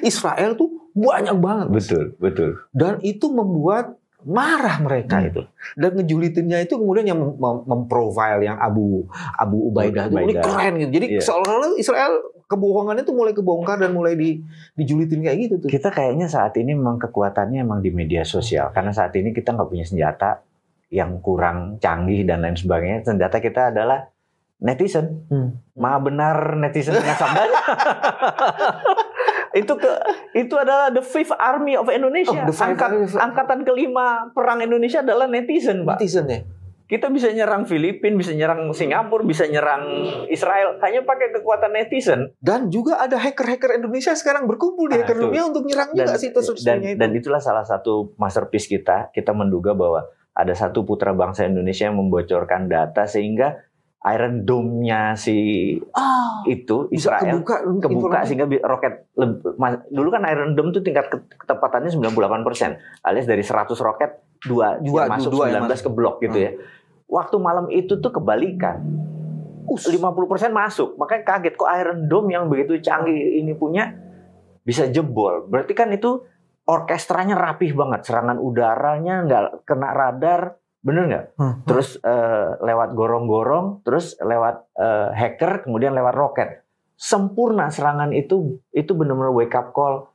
Israel tuh banyak banget. Mas. Betul. Dan itu membuat marah mereka itu. Dan ngejulitinnya itu kemudian yang memprofile yang Abu Ubaidah itu, ini keren gitu. Jadi seolah-olah Israel kebohongannya itu mulai kebongkar dan mulai dijulitin kayak gitu tuh. Kita kayaknya saat ini memang kekuatannya emang di media sosial. Karena saat ini kita nggak punya senjata yang kurang canggih dan lain sebagainya. Senjata kita adalah netizen. Maha benar netizen dengan sabdanya. Itu adalah the fifth army of Indonesia. Angkatan kelima perang Indonesia adalah netizen, Pak. Netizen ya. Kita bisa nyerang Filipina, bisa nyerang Singapura, bisa nyerang Israel hanya pakai kekuatan netizen. Dan juga ada hacker-hacker Indonesia sekarang berkumpul di hacker dunia untuk nyerang juga situs resminya itu. Dan itulah salah satu masterpiece kita. Kita menduga bahwa ada satu putra bangsa Indonesia yang membocorkan data sehingga Iron Dome-nya itu Israel kebuka sehingga roket dulu kan Iron Dome itu tingkat ketepatannya 98%, alias dari 100 roket dua masuk 19 ke blok gitu ya. Waktu malam itu tuh kebalikan, 50% masuk, makanya kaget kok Iron Dome yang begitu canggih ini punya bisa jebol. Berarti kan itu orkestranya rapih banget, serangan udaranya nggak kena radar. Bener nggak? Terus lewat gorong-gorong, terus lewat hacker, kemudian lewat roket. Sempurna serangan itu benar-benar wake up call.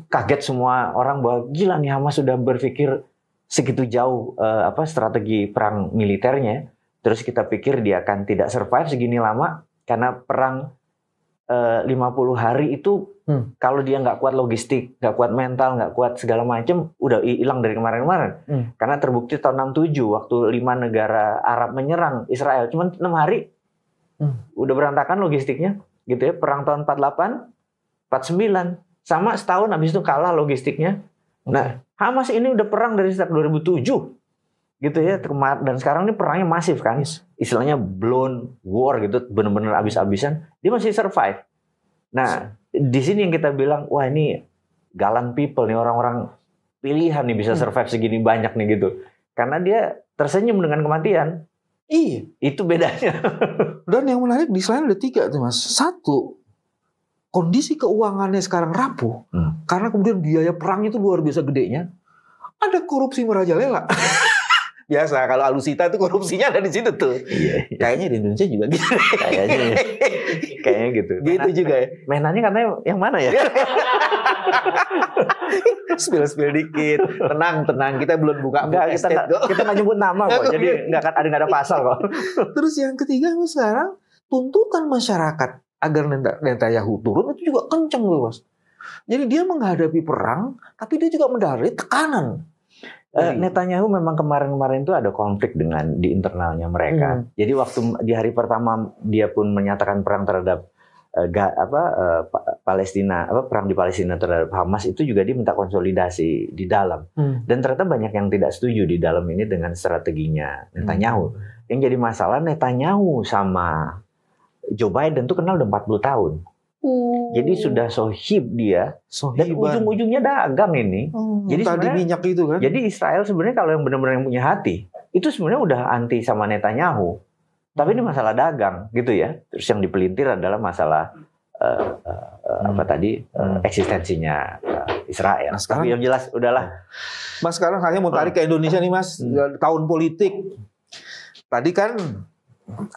Kaget semua orang bahwa gila nih Hamas sudah berpikir segitu jauh strategi perang militernya. terus kita pikir dia akan tidak survive segini lama karena perang 50 hari itu kalau dia nggak kuat logistik, nggak kuat mental, nggak kuat segala macam, udah hilang dari kemarin-kemarin. Karena terbukti tahun 67 waktu 5 negara Arab menyerang Israel, cuma 6 hari udah berantakan logistiknya, gitu ya. Perang tahun 48, 49, sama setahun habis itu kalah logistiknya. Nah, Hamas ini udah perang dari sejak 2007. Gitu ya, dan sekarang ini perangnya masif kan, istilahnya blown war gitu, benar-benar abis-abisan, dia masih survive. Nah, di sini yang kita bilang, wah ini gallant people nih, orang-orang pilihan nih bisa survive segini banyak nih gitu, karena dia tersenyum dengan kematian. Iya, itu bedanya. Dan yang menarik di Israel ada 3 tuh Mas. 1, kondisi keuangannya sekarang rapuh, karena kemudian biaya perangnya itu luar biasa gedenya. Ada korupsi merajalela. Biasa kalau Alusita itu korupsinya ada di situ tuh. Iya. Kayaknya di Indonesia juga gitu. Kayaknya gitu. Gitu juga ya. Menanya katanya yang mana ya? Spill dikit. Tenang. Kita belum buka. Kita nggak nyebut nama kok. Jadi nggak ada pasal kok. Terus yang ketiga Mas, sekarang tuntutan masyarakat agar Netanyahu turun itu juga kenceng loh Mas. Jadi dia menghadapi perang, tapi dia juga menghadapi tekanan. Netanyahu memang kemarin-kemarin itu ada konflik di internalnya mereka. Jadi waktu di hari pertama dia pun menyatakan perang terhadap Palestina, perang di Palestina terhadap Hamas, itu juga dia minta konsolidasi di dalam. Dan ternyata banyak yang tidak setuju di dalam ini dengan strateginya Netanyahu. Yang jadi masalah, Netanyahu sama Joe Biden tuh kenal udah 40 tahun. Jadi sudah sohib dia, dan ujung-ujungnya dagang ini. Jadi tadi minyak itu kan. Jadi Israel sebenarnya kalau yang benar-benar yang punya hati, itu sebenarnya udah anti sama Netanyahu. Tapi ini masalah dagang gitu ya. Terus yang dipelintir adalah masalah eksistensinya Israel. Nah, sekarang, tapi yang jelas udahlah. Mas, sekarang hanya mau tarik ke Indonesia nih Mas, tahun politik. Tadi kan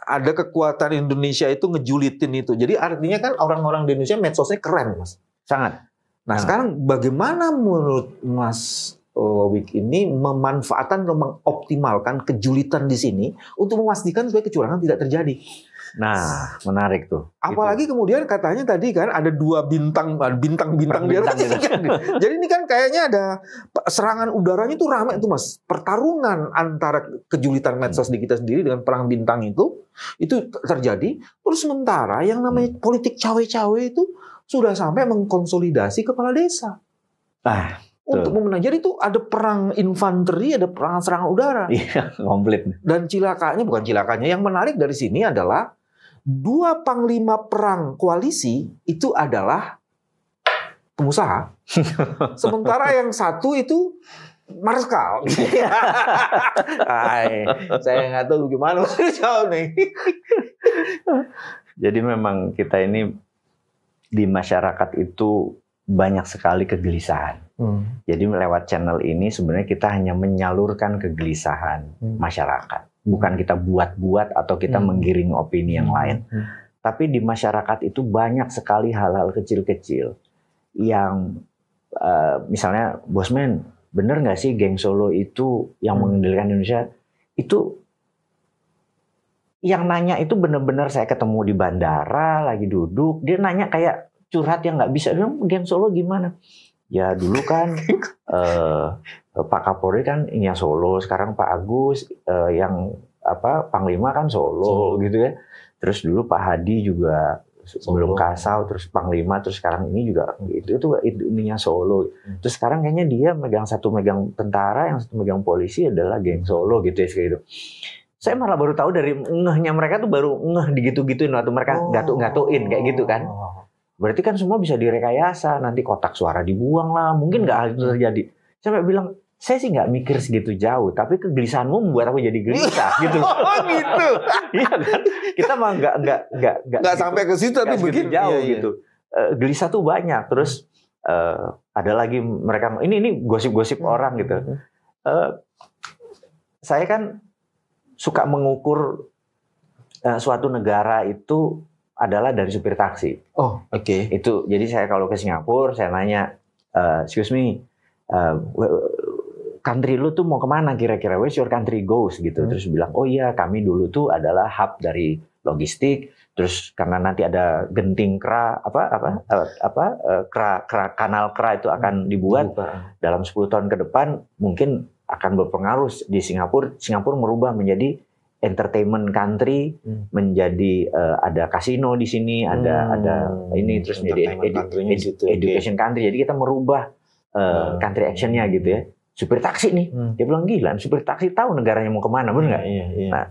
ada kekuatan Indonesia itu ngejulitin itu. Jadi artinya kan orang-orang di Indonesia medsosnya keren Mas. Sangat. Nah sekarang bagaimana menurut Mas Wawik ini memanfaatkan atau mengoptimalkan kejulitan di sini untuk memastikan supaya kecurangan tidak terjadi? Nah, menarik tuh. Apalagi kemudian katanya tadi kan ada 2 bintang di atas. Jadi ini kan kayaknya ada serangan udaranya itu ramai itu Mas. Pertarungan antara kejulitan medsos di kita sendiri dengan perang bintang itu terjadi. Terus sementara yang namanya politik cawe-cawe itu sudah sampai mengkonsolidasi kepala desa. Untuk memenang. Jadi itu ada perang infanteri, ada perang serangan udara. Iya, komplit. Dan bukan cilakanya, yang menarik dari sini adalah 2 panglima perang koalisi itu adalah pengusaha. Sementara yang satu itu marskal. Saya nggak tahu gimana jawab nih. Jadi memang kita ini di masyarakat itu banyak sekali kegelisahan. Jadi lewat channel ini sebenarnya kita hanya menyalurkan kegelisahan masyarakat. Bukan kita buat-buat atau kita menggiring opini yang lain. Tapi di masyarakat itu banyak sekali hal-hal kecil-kecil yang misalnya, Bosman, bener nggak sih geng Solo itu yang mengendalikan Indonesia? Itu yang nanya itu bener-bener saya ketemu di bandara lagi duduk, dia nanya kayak curhat yang nggak bisa. Geng Solo gimana? Ya dulu kan Pak Kapolri kan yang Solo, sekarang Pak Agus yang Panglima kan Solo gitu ya. Terus dulu Pak Hadi juga sebelum Kasau, terus Panglima, terus sekarang ini juga itu ininya Solo. Terus sekarang kayaknya dia satu megang tentara, yang satu megang polisi adalah geng Solo gitu ya gitu. Saya malah baru tahu dari ngehnya mereka tuh baru ngeh digitu-gituin waktu mereka gatuk-gatuin kayak gitu kan. Berarti kan semua bisa direkayasa, nanti kotak suara dibuang lah, mungkin nggak hal itu terjadi. Saya bilang, saya sih nggak mikir segitu jauh, tapi kegelisahanmu membuat aku jadi gelisah gitu. Gitu. Iya kan? Kita mah nggak sampai ke situ, tapi begitu jauh gitu. Gelisah tuh banyak. Terus ada lagi mereka, ini gosip-gosip orang gitu. Saya kan suka mengukur suatu negara itu adalah dari supir taksi. Oh, oke. Itu jadi saya kalau ke Singapura saya nanya, excuse me, country lu tuh mau kemana kira-kira, where's your country goes gitu. Terus bilang, oh iya kami dulu tuh adalah hub dari logistik. Terus karena nanti ada genting kanal kera itu akan dibuat dalam 10 tahun ke depan, mungkin akan berpengaruh di Singapura. Singapura merubah menjadi entertainment country, menjadi ada kasino di sini, ada ini, terus menjadi education country. Jadi kita merubah country actionnya gitu ya. Supir taksi nih, dia bilang gila, supir taksi tahu negaranya mau kemana, benar nggak? Nah,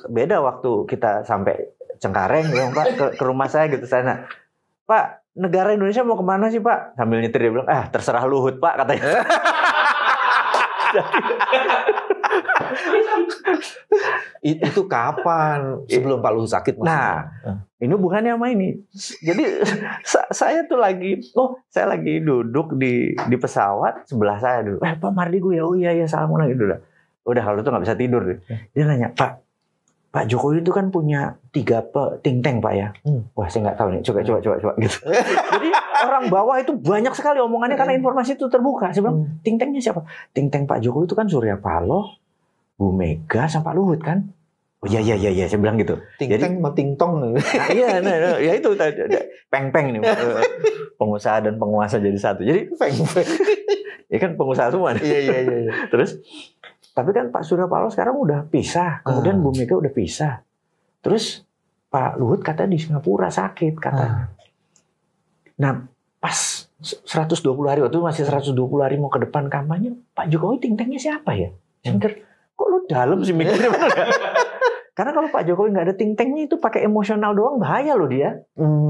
beda waktu kita sampai Cengkareng, bilang, Pak ke rumah saya gitu, sana, Pak negara Indonesia mau kemana sih Pak? Sambil nyetir dia bilang, terserah Luhut Pak katanya. Itu kapan? Sebelum Pak Luhut sakit maksudnya? Nah, ini bukannya sama ini. Jadi saya tuh saya lagi duduk di pesawat, sebelah saya dulu. Pak Mardigu ya, oh iya assalamualaikum dulu. Udah kalau itu nggak bisa tidur. Dia nanya, Pak Jokowi itu kan punya 3 think tank Pak ya. Wah saya nggak tahu nih. Coba gitu. Jadi orang bawah itu banyak sekali omongannya karena informasi itu terbuka. Saya bilang think tanknya siapa? Think tank Pak Jokowi itu kan Surya Paloh, Bu Mega, sama Pak Luhut kan. Oh iya saya bilang gitu. Think tank sama ting tong. Iya, ya itu peng-peng nih. Pengusaha dan penguasa jadi satu. Jadi peng-peng. Ya kan pengusaha semua. Iya. Terus tapi kan Pak Surya Paloh sekarang udah pisah, kemudian Bu Mega udah pisah. Terus Pak Luhut katanya di Singapura sakit katanya. Nah, pas 120 hari waktu masih 120 hari mau ke depan kampanye, Pak Jokowi think tanknya siapa ya? Saya mikir, kok lu dalam sih mikirnya? Karena kalau Pak Jokowi nggak ada think tanknya itu pakai emosional doang bahaya loh dia.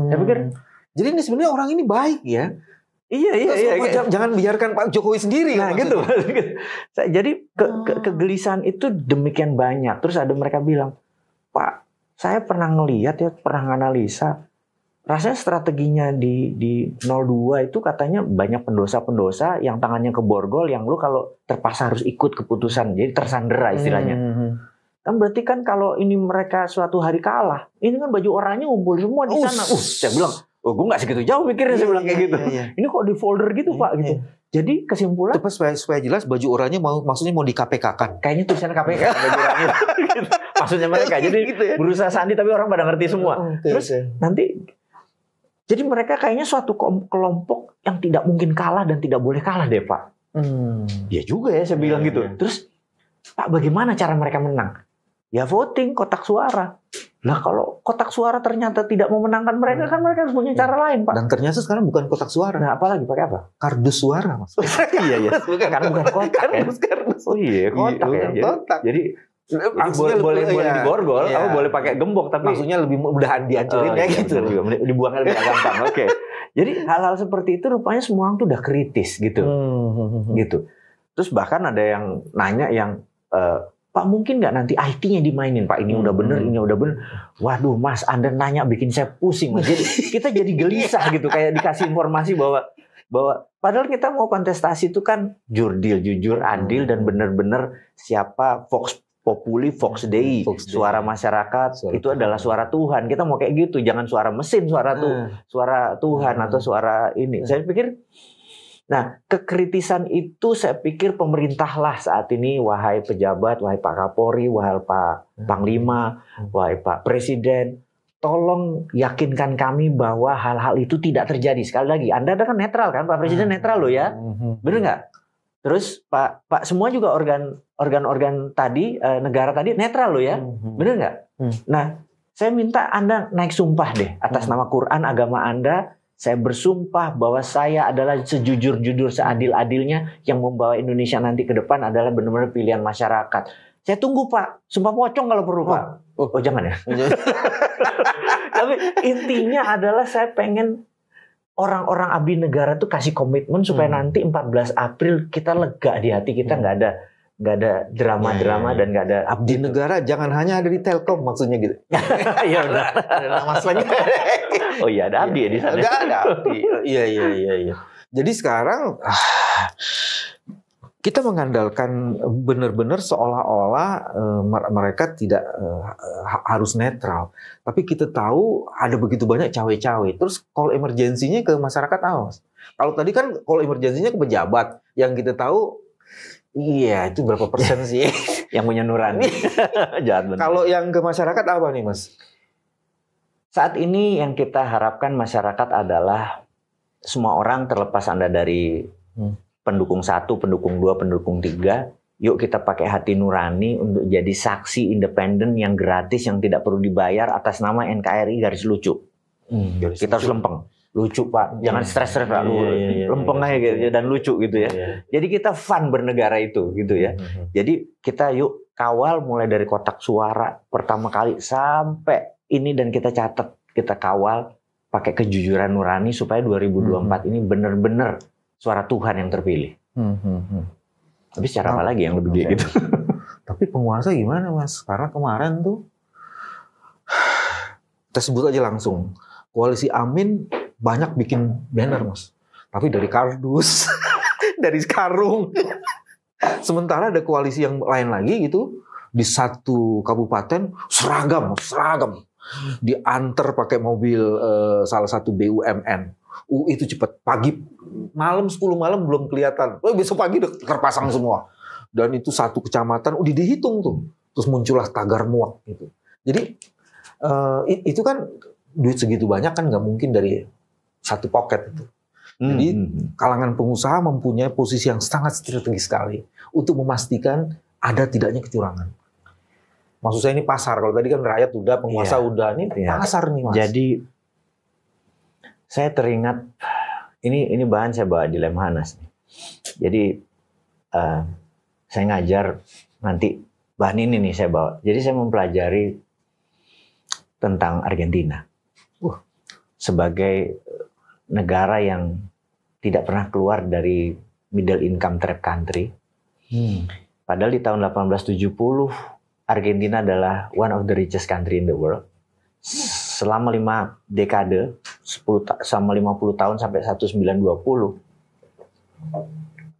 Saya pikir, jadi ini sebenarnya orang ini baik ya. Iya. Jangan biarkan Pak Jokowi sendiri. Nah gitu. Jadi kegelisahan itu demikian banyak. Terus ada mereka bilang, Pak, saya pernah ngelihat ya, pernah nganalisa. Rasanya strateginya di 02 itu katanya banyak pendosa-pendosa yang tangannya keborgol, yang lu kalau terpaksa harus ikut keputusan, jadi tersandera istilahnya. Kan berarti kan kalau ini mereka suatu hari kalah, ini kan baju orangnya ngumpul semua di sana. Saya bilang, gue nggak segitu jauh mikirnya, saya bilang kayak gitu. Ini kok di folder gitu Pak gitu. Jadi kesimpulan. Itu supaya jelas baju orangnya maksudnya mau di KPK kan? Kayaknya tulisannya KPK baju orangnya. Gitu. Maksudnya mereka. Jadi gitu ya? Berusaha sandi tapi orang pada ngerti semua. Terus nanti, jadi mereka kayaknya suatu kelompok yang tidak mungkin kalah dan tidak boleh kalah deh Pak. Ya juga ya saya bilang gitu. Terus Pak bagaimana cara mereka menang? Ya voting, kotak suara. Nah kalau kotak suara ternyata tidak memenangkan mereka, kan mereka harus punya cara lain Pak. Dan ternyata sekarang bukan kotak suara. Nah apalagi pakai apa? Kardus suara Mas. Iya. Karena bukan kotak ya. Kardus. Oh iya kotak ya. Jadi boleh diborgol, boleh pakai gembok, tapi maksudnya lebih mudah dihancurin ya gitu. Dibuangnya lebih gampang. Oke. Jadi hal-hal seperti itu rupanya semua orang tuh udah kritis gitu. Gitu. Terus bahkan ada yang nanya yang Pak mungkin nggak nanti IT-nya dimainin Pak, ini udah bener, ini udah bener. Waduh Mas, Anda nanya bikin saya pusing Mas. Jadi kita jadi gelisah gitu, kayak dikasih informasi bahwa padahal kita mau kontestasi itu kan jurdil, jujur, adil, dan bener-bener siapa Vox Populi, Vox Dei, suara masyarakat itu adalah suara Tuhan. Kita mau kayak gitu, jangan suara mesin, suara Tuhan atau suara ini. Saya pikir. Nah, kekritisan itu saya pikir pemerintahlah saat ini, wahai pejabat, wahai Pak Kapolri, wahai Pak Panglima, wahai Pak Presiden, tolong yakinkan kami bahwa hal-hal itu tidak terjadi. Sekali lagi, Anda kan netral kan, Pak Presiden netral loh ya, bener nggak? Terus Pak semua juga organ tadi, negara tadi netral loh ya, bener nggak? Nah, saya minta Anda naik sumpah deh atas nama Quran agama Anda. Saya bersumpah bahwa saya adalah sejujur-jujur, seadil-adilnya yang membawa Indonesia nanti ke depan adalah benar-benar pilihan masyarakat. Saya tunggu Pak, sumpah pocong kalau perlu Pak. Oh jangan ya. Tapi intinya adalah saya pengen orang-orang abdi negara tuh kasih komitmen supaya nanti 14 April kita lega di hati kita, nggak ada drama-drama dan nggak ada abdi negara. Jangan hanya ada di Telkom maksudnya gitu. Iya udah. Maksudnya. Oh iya ada abdi ya di sana. Ada abdi. Iya. Jadi sekarang kita mengandalkan benar-benar seolah-olah mereka tidak harus netral. Tapi kita tahu ada begitu banyak cawe-cawe. Terus call emergensinya ke masyarakat Kalau tadi kan call emergensinya ke pejabat. Yang kita tahu Iya, itu berapa persen sih? Yang punya nurani. Jahat bener. Kalau yang ke masyarakat apa nih, Mas? Saat ini yang kita harapkan masyarakat adalah semua orang, terlepas Anda dari pendukung 1, pendukung 2, pendukung 3, yuk kita pakai hati nurani untuk jadi saksi independen yang gratis, yang tidak perlu dibayar atas nama NKRI garis lucu. Kita harus lempeng. Lucu Pak, jangan stres-stres Pak, lempeng aja gitu dan lucu gitu ya. Jadi kita fun bernegara itu gitu ya. Jadi kita yuk kawal mulai dari kotak suara pertama kali sampai ini, dan kita catat, kita kawal pakai kejujuran nurani supaya 2024 ini benar-benar suara Tuhan yang terpilih. Tapi secara apa lagi yang lebih gede gitu. Tapi penguasa gimana Mas? Karena kemarin tuh kita sebut aja langsung, koalisi Amin banyak bikin banner Mas, tapi dari kardus, dari karung. Sementara ada koalisi yang lain lagi gitu, di satu kabupaten seragam, diantar pakai mobil salah satu BUMN. Itu cepet, pagi, malam 10 malam belum kelihatan, besok pagi udah terpasang semua. Dan itu satu kecamatan, udah dihitung tuh, terus muncullah tagar muak gitu. Jadi itu kan duit segitu banyak kan nggak mungkin dari satu pocket itu. Jadi kalangan pengusaha mempunyai posisi yang sangat strategis sekali untuk memastikan ada tidaknya kecurangan. Maksud saya ini pasar. Kalau tadi kan rakyat udah, penguasa udah, ini pasar nih Mas. Jadi saya teringat ini bahan saya bawa di Lemhanas. Jadi saya ngajar nanti bahan ini nih saya bawa. Jadi saya mempelajari tentang Argentina sebagai negara yang tidak pernah keluar dari middle income trap country. Padahal di tahun 1870 Argentina adalah one of the richest country in the world. Selama 5 dekade, selama 50 tahun sampai 1920,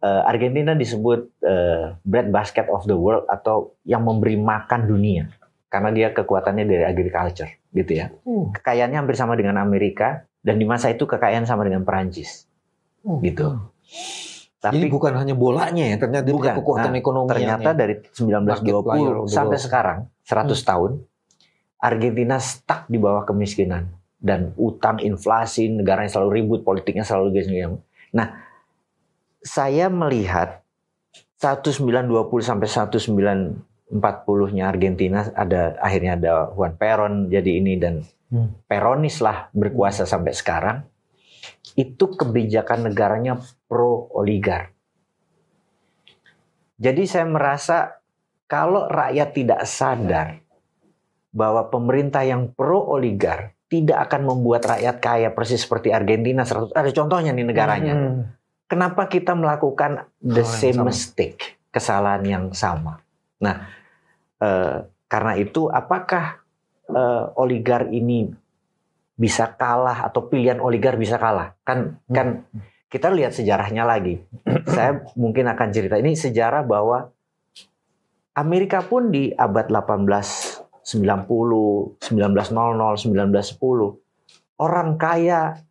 Argentina disebut bread basket of the world, atau yang memberi makan dunia. Karena dia kekuatannya dari agriculture, gitu ya. Kekayaannya hampir sama dengan Amerika, dan di masa itu kekayaan sama dengan Perancis, gitu. Tapi jadi bukan hanya bolanya ya, ternyata dia punya kekuatan ekonomi. Ternyata dari 1920 sampai sekarang, 100 tahun, Argentina stuck di bawah kemiskinan dan utang, inflasi, negaranya selalu ribut, politiknya selalu gitu. Nah, saya melihat 1920 sampai 1940-nya Argentina akhirnya ada Juan Perón jadi ini, dan Peronis lah berkuasa sampai sekarang. Itu kebijakan negaranya pro oligar. Jadi saya merasa kalau rakyat tidak sadar bahwa pemerintah yang pro oligar tidak akan membuat rakyat kaya persis seperti Argentina. Ada contohnya nih negaranya. Kenapa kita melakukan the same mistake, kesalahan yang sama? Nah, karena itu apakah oligar ini bisa kalah, atau pilihan oligar bisa kalah? Kan kita lihat sejarahnya lagi. Saya mungkin akan cerita ini sejarah bahwa Amerika pun di abad 1890, 1900, 1910 orang kaya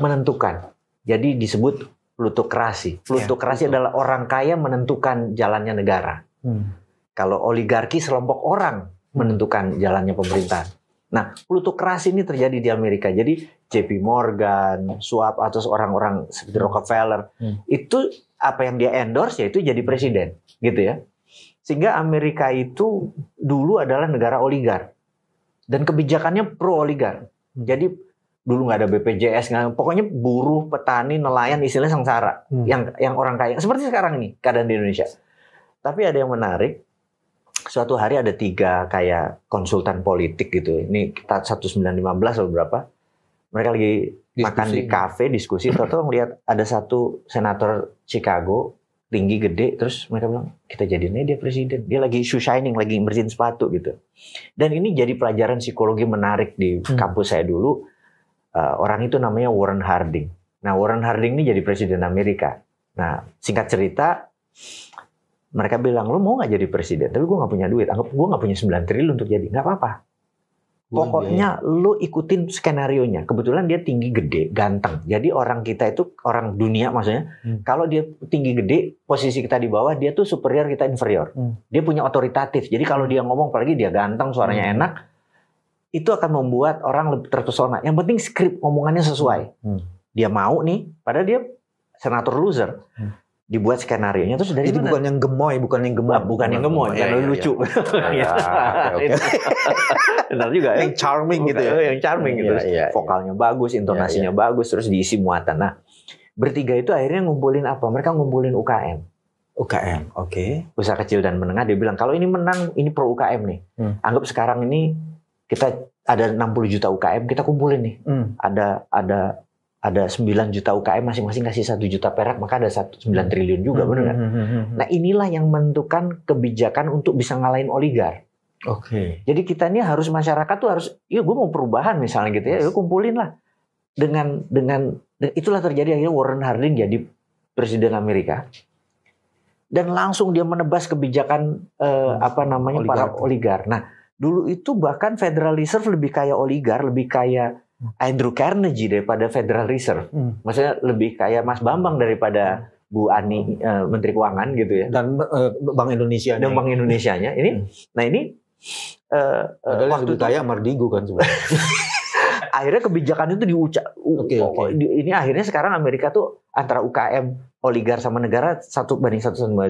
menentukan. Jadi disebut plutokrasi. Plutokrasi adalah orang kaya menentukan jalannya negara. Kalau oligarki sekelompok orang menentukan jalannya pemerintahan. Nah, plutokrasi ini terjadi di Amerika. Jadi JP Morgan, Schwab, atau orang-orang seperti Rockefeller, itu apa yang dia endorse yaitu jadi presiden, gitu ya. Sehingga Amerika itu dulu adalah negara oligar dan kebijakannya pro oligar. Jadi dulu nggak ada BPJS, pokoknya buruh, petani, nelayan istilahnya sengsara. Yang orang kaya seperti sekarang ini keadaan di Indonesia. Tapi ada yang menarik. Suatu hari ada 3 kayak konsultan politik gitu. Ini kita 1915 atau berapa. Mereka lagi makan di kafe, diskusi. Tahu-tahu ngeliat ada satu senator Chicago, tinggi, gede. Terus mereka bilang, kita jadiin dia presiden. Dia lagi shoe shining, lagi bersihin sepatu gitu. Dan ini jadi pelajaran psikologi menarik di kampus saya dulu. Orang itu namanya Warren Harding. Nah, Warren Harding ini jadi presiden Amerika. Nah, singkat cerita, mereka bilang, lo mau nggak jadi presiden? Tapi gue nggak punya duit. Anggap gue nggak punya 9 triliun untuk jadi. Nggak apa-apa. Pokoknya lu ikutin skenarionya. Kebetulan dia tinggi, gede, ganteng. Jadi orang kita itu, orang dunia maksudnya, kalau dia tinggi, gede, posisi kita di bawah, dia tuh superior, kita inferior. Dia punya otoritatif. Jadi kalau dia ngomong, apalagi dia ganteng, suaranya enak, itu akan membuat orang lebih terpesona. Yang penting skrip ngomongannya sesuai. Dia mau nih, padahal dia senator loser. Dibuat skenarionya terus dari jadi mana? bukan yang gemoy, bukan yang gemoy, yang lucu. Benar juga ya. Yang charming gitu ya. Yang charming gitu. Vokalnya bagus, intonasinya bagus, terus diisi muatan. Nah, bertiga itu akhirnya ngumpulin apa? Mereka ngumpulin UKM. UKM, oke. Usaha kecil dan menengah. Dia bilang kalau ini menang, ini pro UKM nih. Anggap sekarang ini kita ada 60 juta UKM, kita kumpulin nih. Ada 9 juta UKM, masing-masing kasih 1 juta perak, maka ada 9 triliun juga, benar nggak? Nah inilah yang menentukan kebijakan untuk bisa ngalahin oligar. Oke. Jadi kita ini harus, masyarakat tuh harus, gue mau perubahan misalnya gitu ya, kumpulin lah. Dengan itulah terjadi akhirnya Warren Harding jadi presiden Amerika. Dan langsung dia menebas kebijakan para oligar. Nah dulu itu bahkan Federal Reserve lebih kayak oligar, lebih kayak Andrew Carnegie daripada Federal Reserve. Maksudnya lebih kayak Mas Bambang daripada Bu Ani, Menteri Keuangan gitu ya. Dan Bank Indonesia. Dan Bank Indonesianya ini. Nah ini waktu lebih kaya Mardigu kan sebenarnya. Akhirnya kebijakan itu diucap. Ini akhirnya sekarang Amerika tuh antara UKM, oligar sama negara 1:1 sama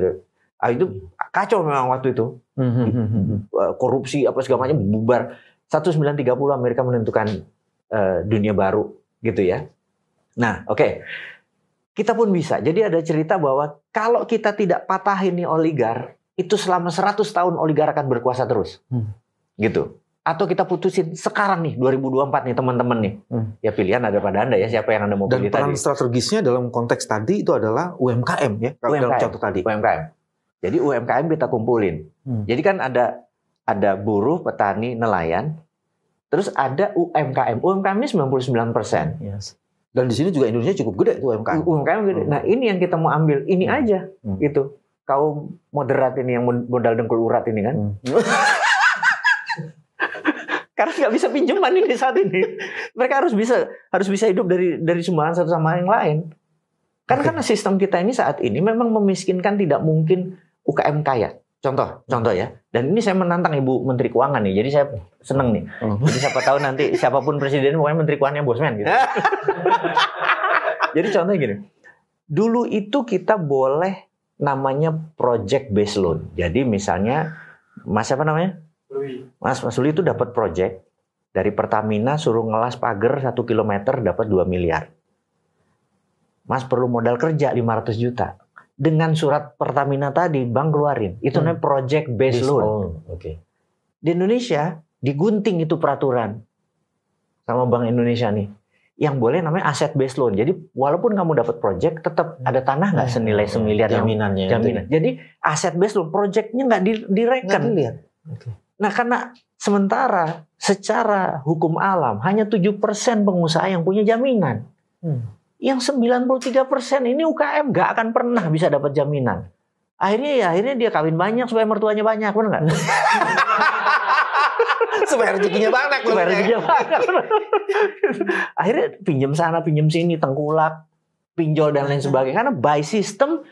itu kacau memang waktu itu. Korupsi apa segala macam bubar. 1930 Amerika menentukan dunia baru gitu ya. Nah, oke. Kita pun bisa. Jadi ada cerita bahwa kalau kita tidak patahin nih oligar, itu selama 100 tahun oligar akan berkuasa terus. Gitu. Atau kita putusin sekarang nih 2024 nih teman-teman nih. Ya pilihan ada pada Anda ya, siapa yang Anda mau pilih tadi. Dan peran strategisnya dalam konteks tadi itu adalah UMKM ya. Dalam contoh tadi. UMKM. Jadi UMKM kita kumpulin. Jadi kan ada buruh, petani, nelayan. Terus ada UMKM. UMKM ini 99%. Yes. Dan di sini juga Indonesia cukup gede tuh UMKM. UMKM gede. Nah ini yang kita mau ambil. Ini aja. Gitu. Kaum moderat ini yang modal dengkul urat ini kan. Karena nggak bisa pinjaman ini saat ini. Mereka harus bisa hidup dari sumbangan satu sama yang lain. Karena sistem kita ini saat ini memang memiskinkan, tidak mungkin UKM kaya. Contoh ya. Dan ini saya menantang Ibu Menteri Keuangan nih. Jadi saya seneng nih. Jadi siapa tahu nanti siapapun presiden pokoknya Menteri Keuangannya bosman gitu. Jadi contohnya gini. Dulu itu kita boleh namanya project based loan. Jadi misalnya Mas siapa namanya? Mas Uli itu dapat project dari Pertamina suruh ngelas pagar 1 kilometer dapat 2 miliar. Mas perlu modal kerja 500 juta. Dengan surat Pertamina tadi, bank keluarin. Itu namanya project based loan. Di Indonesia, digunting itu peraturan. Sama Bank Indonesia nih. Yang boleh namanya asset based loan. Jadi, walaupun kamu dapat project, tetap ada tanah nggak senilai semiliar. Jaminannya. Jadi, asset based loan, projectnya nggak direken. Nah, karena sementara secara hukum alam, hanya 7% pengusaha yang punya jaminan. Yang 93% ini UKM nggak akan pernah bisa dapat jaminan. Akhirnya dia kawin banyak supaya mertuanya banyak, benar nggak? Supaya rezekinya banyak. Akhirnya pinjam sana, pinjam sini, tengkulak, pinjol dan lain sebagainya. Karena by system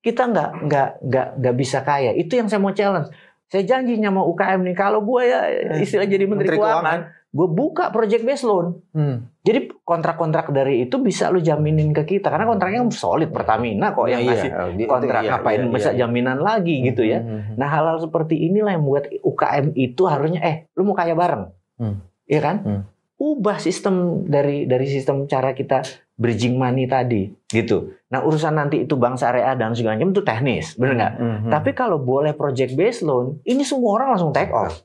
kita nggak bisa kaya. Itu yang saya mau challenge. Saya janji sama UKM nih, kalau gue ya istilah jadi Menteri Keuangan, gue buka project based loan. Jadi kontrak-kontrak dari itu bisa lu jaminin ke kita. Karena kontraknya solid, Pertamina kok yang ngasih kontrak. Ngapain bisa jaminan lagi gitu ya. Nah hal-hal seperti inilah yang membuat UKM itu harusnya, lu mau kaya bareng. Iya kan? Ubah sistem dari sistem cara kita bridging money tadi gitu. Nah urusan nanti itu bank syariah dan segala macam itu teknis, benar nggak? Tapi kalau boleh project based loan, ini semua orang langsung take off.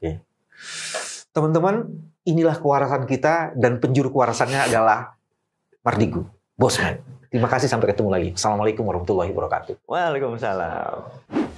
Teman-teman, inilah kewarasan kita dan penjuru kewarasannya adalah Mardigu, Bosman. Terima kasih, sampai ketemu lagi. Assalamualaikum warahmatullahi wabarakatuh. Waalaikumsalam.